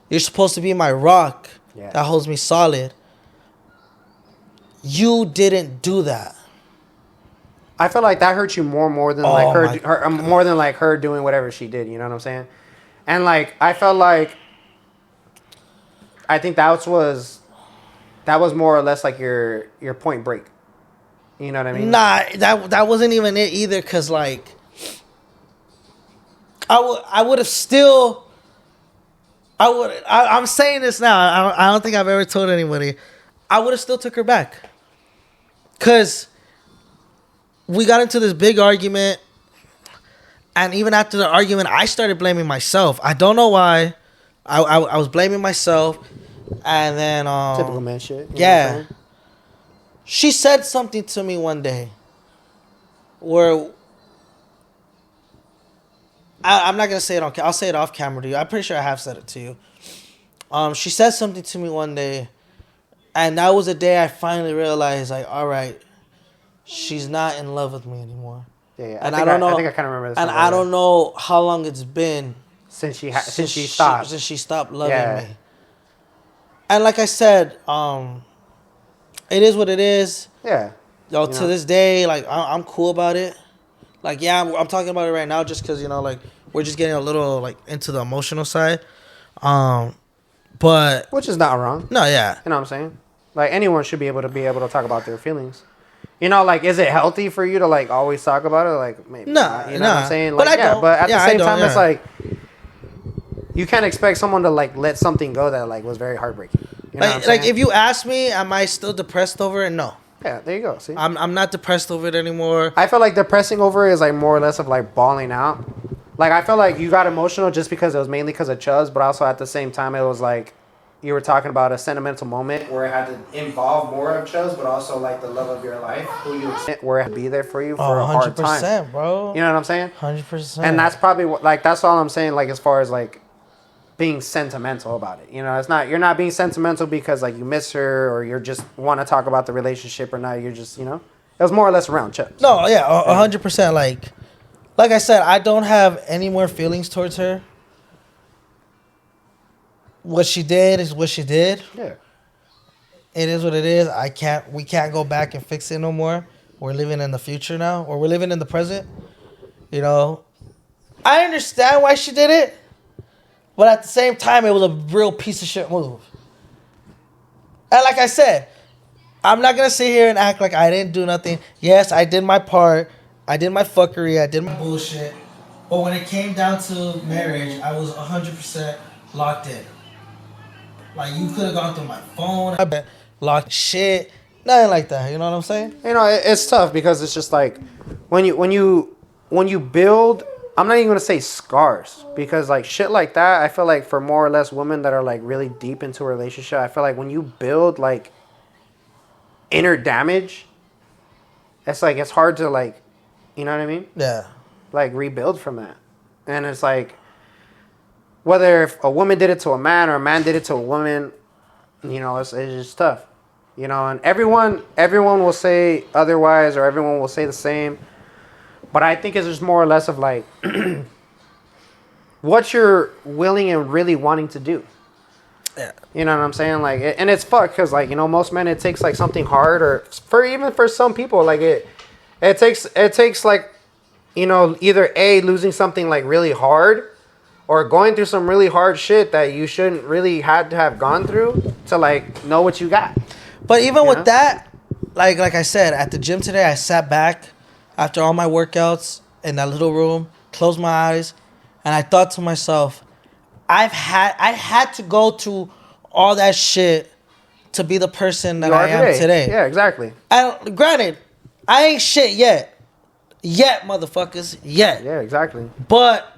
you're supposed to be my rock that holds me solid. You didn't do that. I feel like that hurt you more than more than her doing whatever she did. You know what I'm saying? And I felt like I think that was more or less your point break. You know what I mean? Nah, that wasn't even it either. Cause I would have still. I'm saying this now. I don't think I've ever told anybody. I would have still took her back. Cause we got into this big argument, and even after the argument, I started blaming myself. I don't know why. I was blaming myself, and then typical man shit. Yeah. She said something to me one day where I'm not gonna say it on. I'll say it off camera to you. I'm pretty sure I have said it to you. She said something to me one day, and that was the day I finally realized, all right, she's not in love with me anymore. Yeah. And I don't know. I think I kind of remember this. And I don't know how long it's been since she stopped. Since she stopped loving me. And like I said, it is what it is. Yeah. Yo, to this day, I'm cool about it. I'm talking about it right now just because, we're just getting a little, into the emotional side. But... Which is not wrong. No, yeah. You know what I'm saying? Anyone should be able to talk about their feelings. Is it healthy for you to, always talk about it? Maybe not. You know what I'm saying? But I don't. But at the same time, yeah. It's you can't expect someone to, let something go that, was very heartbreaking. You know what I'm saying? If you ask me, am I still depressed over it? No. Yeah, there you go. See? I'm not depressed over it anymore. I feel like depressing over it is, more or less of, bawling out. I feel like you got emotional just because it was mainly because of Chubbs, but also at the same time, it was, you were talking about a sentimental moment where it had to involve more of Chubbs, but also, the love of your life, who you where it had to be there for you for a hard time. 100%, bro. You know what I'm saying? 100%. And that's probably, that's all I'm saying, as far as, being sentimental about it. You're not being sentimental because you miss her or you just want to talk about the relationship or not. You're just, it was more or less around Chubbs. No, yeah, 100%. Like I said, I don't have any more feelings towards her. What she did is what she did. Yeah. It is what it is. We can't go back and fix it no more. We're living in the future now, or we're living in the present. I understand why she did it. But at the same time, it was a real piece of shit move. And like I said, I'm not going to sit here and act like I didn't do nothing. Yes, I did my part. I did my fuckery. I did my bullshit. But when it came down to marriage, I was 100% locked in. You could have gone through my phone. I bet locked shit. Nothing like that. You know what I'm saying? It's tough because it's just when you build... I'm not even going to say scars because shit like that, I feel for more or less women that are really deep into a relationship, I feel when you build inner damage, it's it's hard to you know what I mean? Yeah. Rebuild from that. And it's whether if a woman did it to a man or a man did it to a woman, it's just tough. And everyone will say otherwise or everyone will say the same. But I think it's just more or less of what you're willing and really wanting to do. Yeah. You know what I'm saying? And it's fucked because most men, it takes something hard or for some people, it takes either A, losing something really hard or going through some really hard shit that you shouldn't really had to have gone through to like know what you got. But even with that, like I said, at the gym today, I sat back after all my workouts in that little room, closed my eyes, and I thought to myself, I had to go through all that shit to be the person that I am today. Yeah, exactly. Granted, I ain't shit yet. Yet, motherfuckers. Yet. Yeah, exactly. But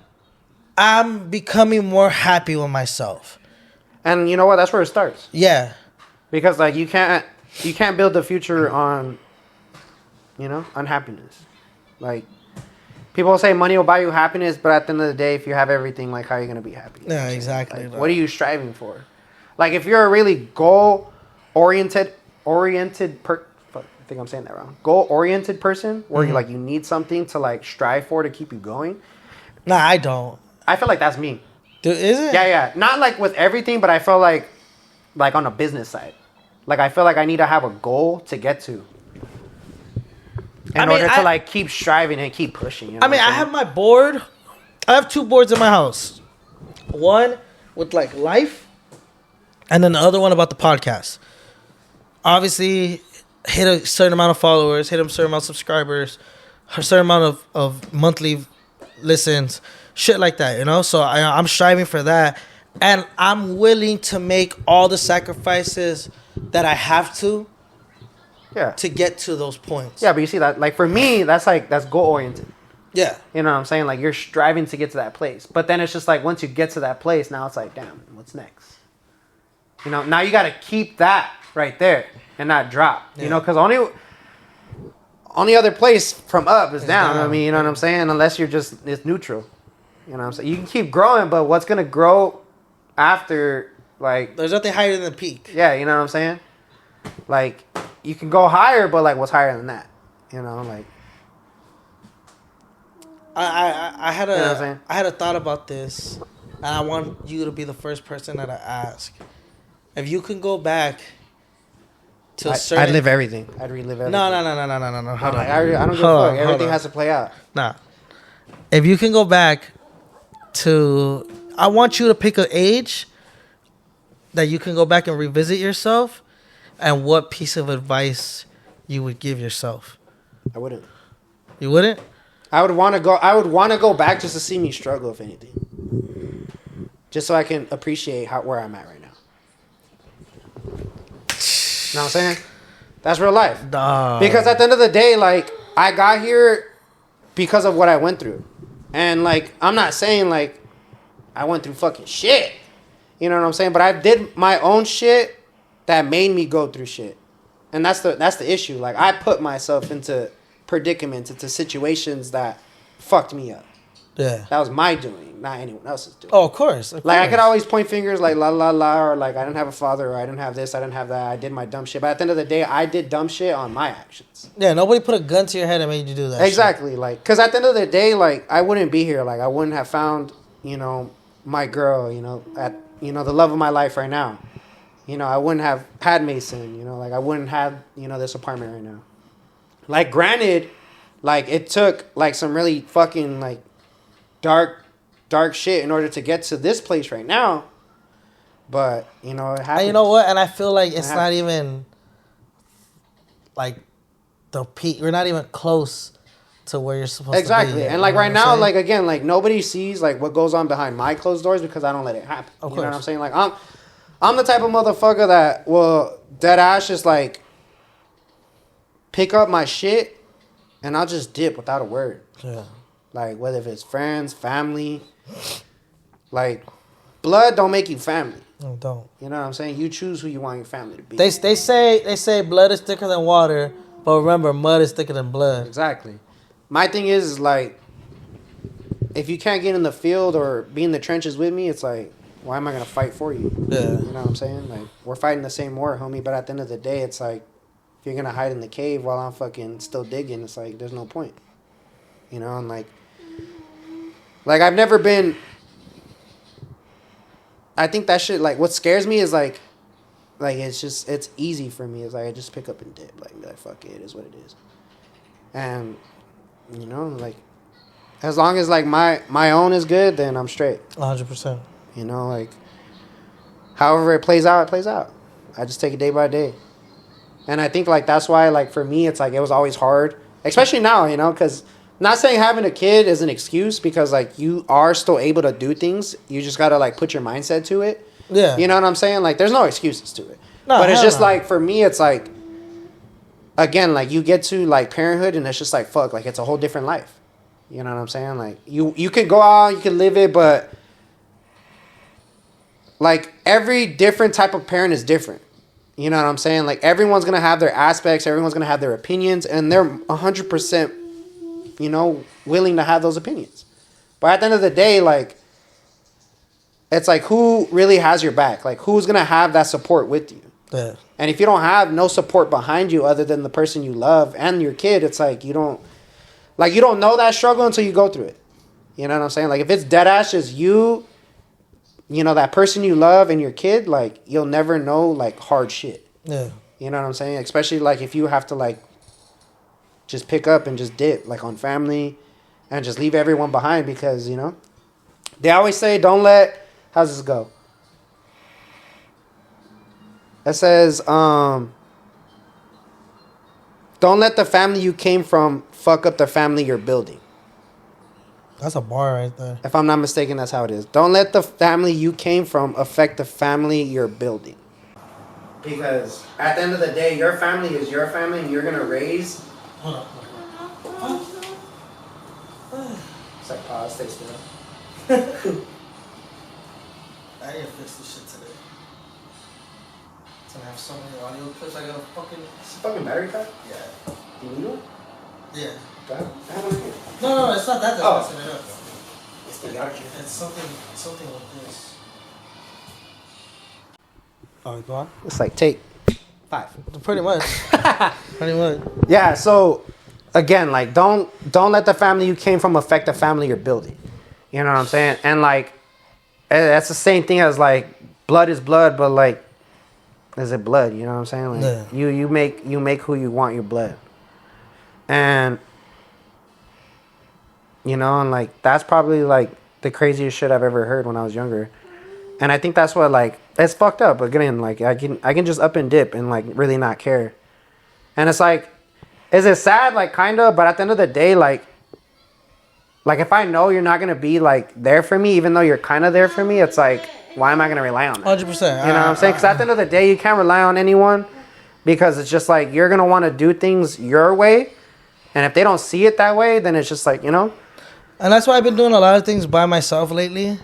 I'm becoming more happy with myself. And you know what? That's where it starts. Yeah. Because like you can't build the future on, unhappiness. Like people say money will buy you happiness, but at the end of the day, if you have everything, like how are you gonna be happy? Yeah, exactly. Like, what are you striving for? Like if you're a really goal-oriented I think I'm saying that wrong. Goal-oriented person where you need something to like strive for to keep you going. Nah, I don't. I feel like that's me. Dude, is it? Yeah. Not like with everything, but I feel like on a business side. Like I feel like I need to have a goal to get to. In order to like keep striving and keep pushing. You know I have my board. I have 2 boards in my house. One with like life, and then the other one about the podcast. Obviously, hit a certain amount of followers, hit a certain amount of subscribers, a certain amount of monthly listens, shit like that, So I'm striving for that, and I'm willing to make all the sacrifices that I have to get to those points. Yeah, but you see that, like for me, that's goal-oriented. Yeah. You know what I'm saying? Like you're striving to get to that place. But then it's just like once you get to that place, now it's like, damn, what's next? Now you got to keep that right there and not drop. Yeah. Because only other place from up is down. I mean, you know what I'm saying? Unless it's neutral. You know what I'm saying? You can keep growing, but what's going to grow after, like... There's nothing higher than the peak. Yeah, you know what I'm saying? Like, you can go higher, but like what's higher than that? Like... I had You know what I'm saying? I had a thought about this, and I want you to be the first person that I ask. If you can go back to a certain... I'd live everything. I'd relive everything. No. Hold on. I don't give a fuck. Everything has to play out. Nah. If you can go back to... I want you to pick an age that you can go back and revisit yourself, and what piece of advice you would give yourself. I wouldn't. You wouldn't? I would want to go back just to see me struggle, if anything. Just so I can appreciate where I'm at right now. You know what I'm saying? That's real life. Because at the end of the day, like, I got here because of what I went through. And, like, I'm not saying, like, I went through fucking shit. You know what I'm saying? But I did my own shit that made me go through shit. And that's the issue. Like, I put myself into predicaments, into situations that fucked me up. Yeah. That was my doing, not anyone else's doing. Oh, of course. Like, I could always point fingers like, la, la, la, or like, I didn't have a father, or I didn't have this, I didn't have that, I did my dumb shit. But at the end of the day, I did dumb shit on my actions. Yeah, nobody put a gun to your head and made you do that. Exactly. Shit. Like, because at the end of the day, like, I wouldn't be here. Like, I wouldn't have found, my girl, the love of my life right now. I wouldn't have had Masen, like, I wouldn't have, this apartment right now. Like, granted, like, it took, like, some really fucking, like, dark shit in order to get to this place right now. But, it happens. And you know what? And I feel like it's not even, like, the peak. You're not even close to where you're supposed to be. Exactly. And, like, right now, like, again, like, nobody sees, like, what goes on behind my closed doors because I don't let it happen. You know what I'm saying? Like, I'm the type of motherfucker that will dead ass just, like, pick up my shit and I'll just dip without a word. Yeah. Like, whether if it's friends, family, like, blood don't make you family. No, don't. You know what I'm saying? You choose who you want your family to be. They say blood is thicker than water, but remember, mud is thicker than blood. Exactly. My thing is like, if you can't get in the field or be in the trenches with me, it's like, why am I gonna fight for you? Yeah. You know what I'm saying? Like, we're fighting the same war, homie. But at the end of the day, it's like, if you're gonna hide in the cave while I'm fucking still digging, it's like, there's no point. And like I've never been. I think that shit, like, what scares me is like it's easy for me. It's like I just pick up and dip, like, be like, fuck it, it is what it is. And like, As long as like my own is good, then I'm straight. 100%. You know, like however it plays out, it plays out. I just take it day by day. And I think like that's why like for me it's like it was always hard, especially now, you know, because not saying having a kid is an excuse, because like you are still able to do things. You just gotta like put your mindset to it. Yeah. You know what I'm saying? Like there's no excuses to it. No, but it's just no. like for me it's like, again, like you get to like parenthood and it's just like fuck, like it's a whole different life. You know what I'm saying? Like you could go out, you can live it, but like every different type of parent is different. You know what I'm saying? Like everyone's gonna have their aspects, everyone's gonna have their opinions, and they're 100%, you know, willing to have those opinions. But at the end of the day, like it's like who really has your back? Like who's gonna have that support with you? Yeah. And if you don't have no support behind you other than the person you love and your kid, it's like you don't know that struggle until you go through it. You know what I'm saying? Like if it's dead ass just you know, that person you love and your kid, like you'll never know like hard shit. Yeah. You know what I'm saying? Especially like if you have to like just pick up and just dip like on family and just leave everyone behind, because, you know, they always say don't let, how's this go? It says, don't let the family you came from fuck up the family you're building. That's a bar right there. If I'm not mistaken, that's how it is. Don't let the family you came from affect the family you're building. Because at the end of the day, your family is your family, and you're going to raise... Hold on. It's like, pause, stay still. I didn't fix this shit today. So I have so many audio clips. I got a fucking... It's a fucking battery pack? Yeah. Do you need one? Yeah. I have one here. No, it's not that. Oh. Messing it up. It's the gotcha. It's something like this. Oh, go on. It's like take 5. Pretty much. Pretty much. Yeah, so again, like don't let the family you came from affect the family you're building. You know what I'm saying? And like that's the same thing as like blood is blood, but like is it blood? You know what I'm saying? Like Yeah. you make who you want your blood. And you know, and like that's probably like the craziest shit I've ever heard when I was younger. And I think that's what like it's fucked up. Again, like I can just up and dip and like really not care. And it's like, is it sad? Like kinda, but at the end of the day, like if I know you're not gonna be like there for me, even though you're kinda there for me, it's like, why am I gonna rely on that? 100%. You know what I'm saying? Because at the end of the day, you can't rely on anyone, because it's just like you're gonna want to do things your way, and if they don't see it that way, then it's just like, you know. And that's why I've been doing a lot of things by myself lately,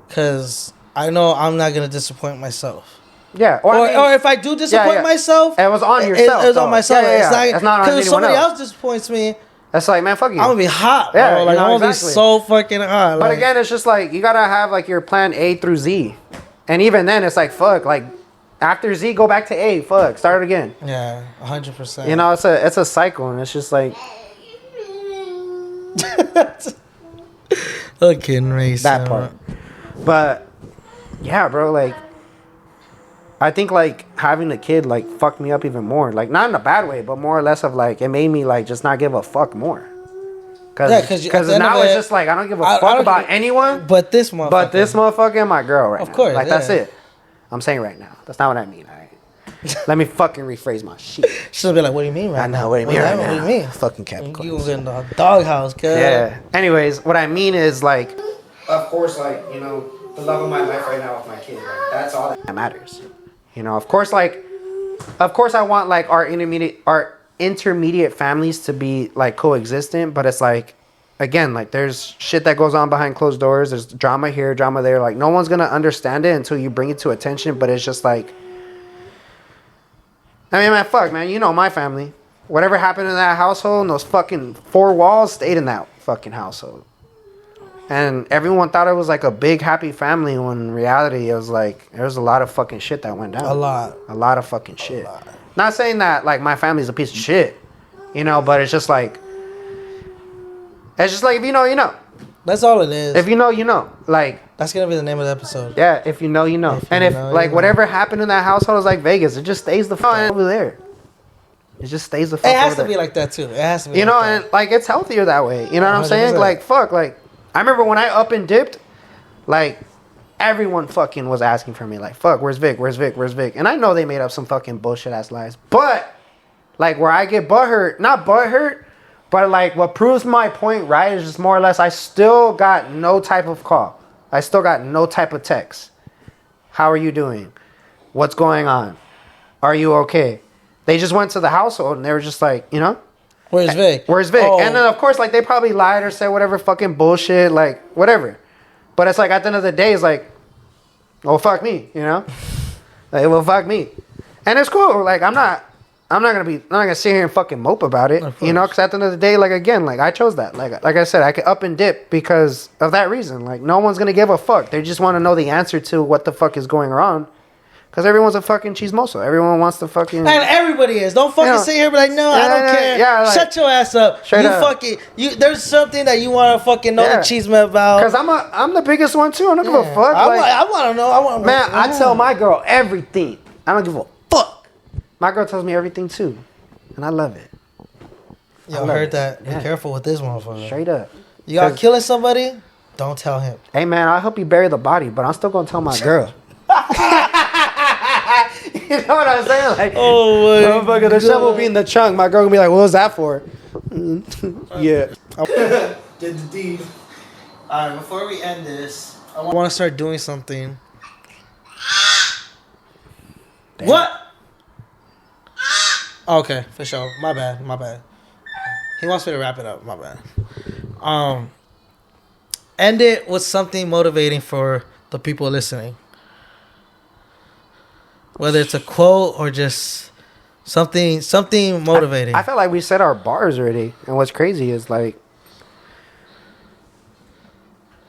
because I know I'm not gonna disappoint myself. Yeah, or if I do disappoint myself, it was on yourself. It's on myself. Yeah. It's not on anyone because if somebody else else disappoints me, that's like, man, fuck you. I'm gonna be hot, bro. Yeah, like you know, I'm gonna exactly. be so fucking hot. But like, again, it's just like you gotta have like your plan A through Z, and even then, it's like fuck. Like after Z, go back to A. Fuck, start again. yeah, 100%. You know, it's a cycle, and it's just like fucking race. that part. But yeah, bro, like I think like having a kid like fucked me up even more. Like not in a bad way, but more or less of like it made me like just not give a fuck more. Because now it's just like I don't give a fuck about anyone. But this motherfucker. But this motherfucker and my girl right now. Of course, like that's it. I'm saying right now. That's not what I mean. All right. Let me fucking rephrase my shit. She'll be like, "What do you mean right now? What do you mean right now? What do you mean? Fucking Capricorn. You in the doghouse, cuz." Yeah. Anyways, what I mean is like, of course, like, you know, the love of my life right now with my kid. Like, that's all that matters. You know, of course, I want like our intermediate families to be like coexistent, but it's like, again, like there's shit that goes on behind closed doors. There's drama here, drama there. Like no one's gonna understand it until you bring it to attention. But it's just like, I mean, man, fuck, man. You know my family. Whatever happened in that household, and those fucking 4 walls stayed in that fucking household. And everyone thought it was like a big happy family, when in reality it was like there was a lot of fucking shit that went down. A lot of fucking shit. Not saying that like my family's a piece of shit, you know, but it's just like if you know, you know. That's all it is. If you know, you know. Like that's gonna be the name of the episode. Yeah, if you know, you know. And if like whatever happened in that household is like Vegas, it just stays the fuck over there. It just stays the fuck. It has over to be there. like that too. It has to be. You know, that. and like it's healthier that way. You know what I'm 100%. saying? Like fuck. Like I remember when I up and dipped, like everyone fucking was asking for me. Like fuck, where's Vic? Where's Vic? Where's Vic? And I know they made up some fucking bullshit ass lies, but like where I get butthurt, not butthurt, but like what proves my point right is just more or less I still got no type of call. I still got no type of text. How are you doing? What's going on? Are you okay? They just went to the household and they were just like, you know, Where's Vic? Where's Vic? Oh. And then of course, like they probably lied or said whatever fucking bullshit, like whatever. But it's like at the end of the day, it's like, well, fuck me, you know? Like, well, fuck me. And it's cool. Like I'm not gonna sit here and fucking mope about it, you know? Because at the end of the day, like again, like I chose that. Like I said, I could up and dip because of that reason. Like no one's gonna give a fuck. They just want to know the answer to what the fuck is going on. Because everyone's a fucking chismoso. Everyone wants to fucking... And everybody is. Don't fucking sit here and be like, no, I don't care. Yeah, like, shut your ass up. Straight you up. fucking... There's something that you want to fucking know the chisme about. Because I'm the biggest one too. I don't give a fuck. I want to know. Man, I tell my girl everything. I don't give a fuck. My girl tells me everything too. And I love it. Yo, I heard that. Be careful with this motherfucker. Straight up. You got killing somebody? Don't tell him. Hey man, I'll help you bury the body, but I'm still going to tell my girl. You know what I'm saying? Like, oh my God. The shovel will be in the trunk. My girl gonna be like, what was that for? Yeah. Did the deed. Alright, before we end this, I want to start doing something. Damn. What? Okay, for sure. My bad. He wants me to wrap it up. My bad. End it with something motivating for the people listening. Whether it's a quote or just something motivating. I felt like we set our bars already. And what's crazy is like,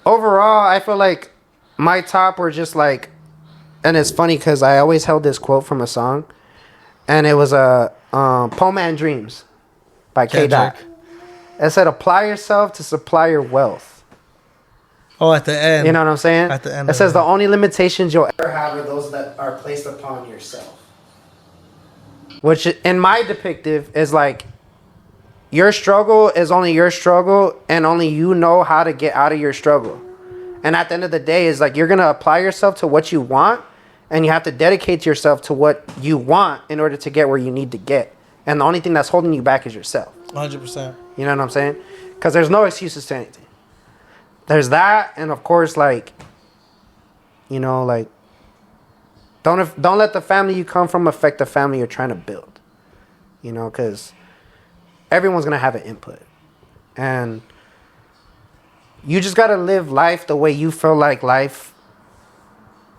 overall, I feel like my top were just like, and it's funny because I always held this quote from a song. And it was a Poe Man Dreams by K-Dot. It said, apply yourself to supply your wealth. Oh, at the end. You know what I'm saying? At the end. It says the only limitations you'll ever have are those that are placed upon yourself. Which, in my depictive, is like, your struggle is only your struggle, and only you know how to get out of your struggle. And at the end of the day, is like, you're going to apply yourself to what you want, and you have to dedicate yourself to what you want in order to get where you need to get. And the only thing that's holding you back is yourself. 100%. You know what I'm saying? Because there's no excuses to anything. There's that, and of course, like, you know, like, don't let the family you come from affect the family you're trying to build. You know, because everyone's going to have an input. And you just got to live life the way you feel like life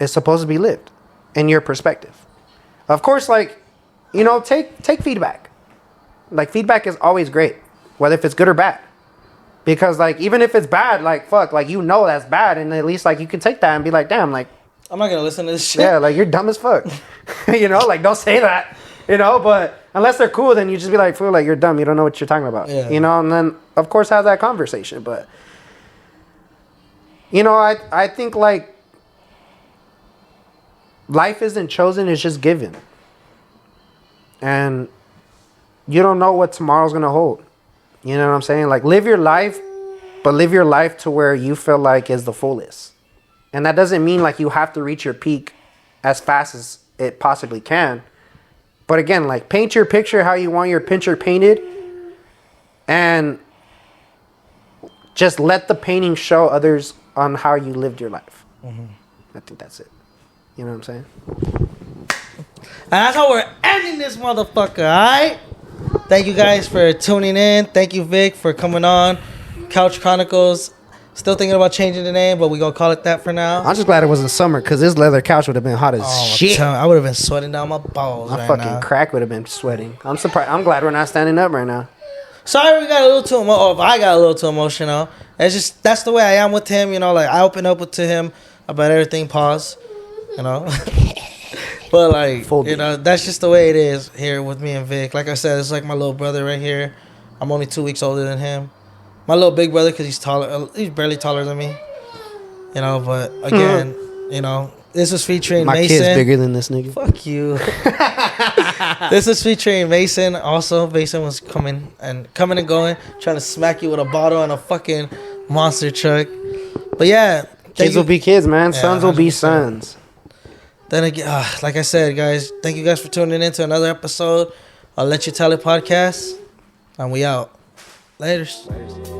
is supposed to be lived in your perspective. Of course, like, you know, take feedback. Like, feedback is always great, whether if it's good or bad. Because, like, even if it's bad, like, fuck, like, you know that's bad, and at least, like, you can take that and be like, damn, like, I'm not going to listen to this shit. Yeah, like, you're dumb as fuck. You know, like, don't say that, you know, but unless they're cool, then you just be like, fool, like, you're dumb, you don't know what you're talking about. Yeah. You know, and then, of course, have that conversation, but, you know, I think, like, life isn't chosen, it's just given. And you don't know what tomorrow's going to hold. You know what I'm saying? Like, live your life, but live your life to where you feel like is the fullest. And that doesn't mean like you have to reach your peak as fast as it possibly can. But again, like, paint your picture how you want your picture painted, and just let the painting show others on how you lived your life. Mm-hmm. I think that's it. You know what I'm saying? And that's how we're ending this motherfucker, alright? Thank you guys for tuning in. Thank you, Vic, for coming on. Couch Chronicles. Still thinking about changing the name, but we're going to call it that for now. I'm just glad it wasn't summer, because this leather couch would have been hot as shit. I would have been sweating down my balls my fucking crack would have been sweating. I'm surprised. I'm glad we're not standing up right now. Sorry we got a little too emotional. I got a little too emotional. It's just, that's the way I am with him, you know, like, I open up to him about everything, pause, you know. But, like, you know, that's just the way it is here with me and Vic. Like I said, it's like my little brother right here. I'm only 2 weeks older than him. My little big brother, because he's taller, he's barely taller than me. You know, but again, you know, This was featuring My Masen. kid's bigger than this nigga. Fuck you. This was featuring Masen. Also, Masen was coming and going, trying to smack you with a bottle and a fucking monster truck. But yeah, Kids will be kids, man. Yeah, Sons will be 100%. sons. Then again, like I said, guys, thank you guys for tuning in to another episode. I'll Let You Tell It podcast, and we out. Laters.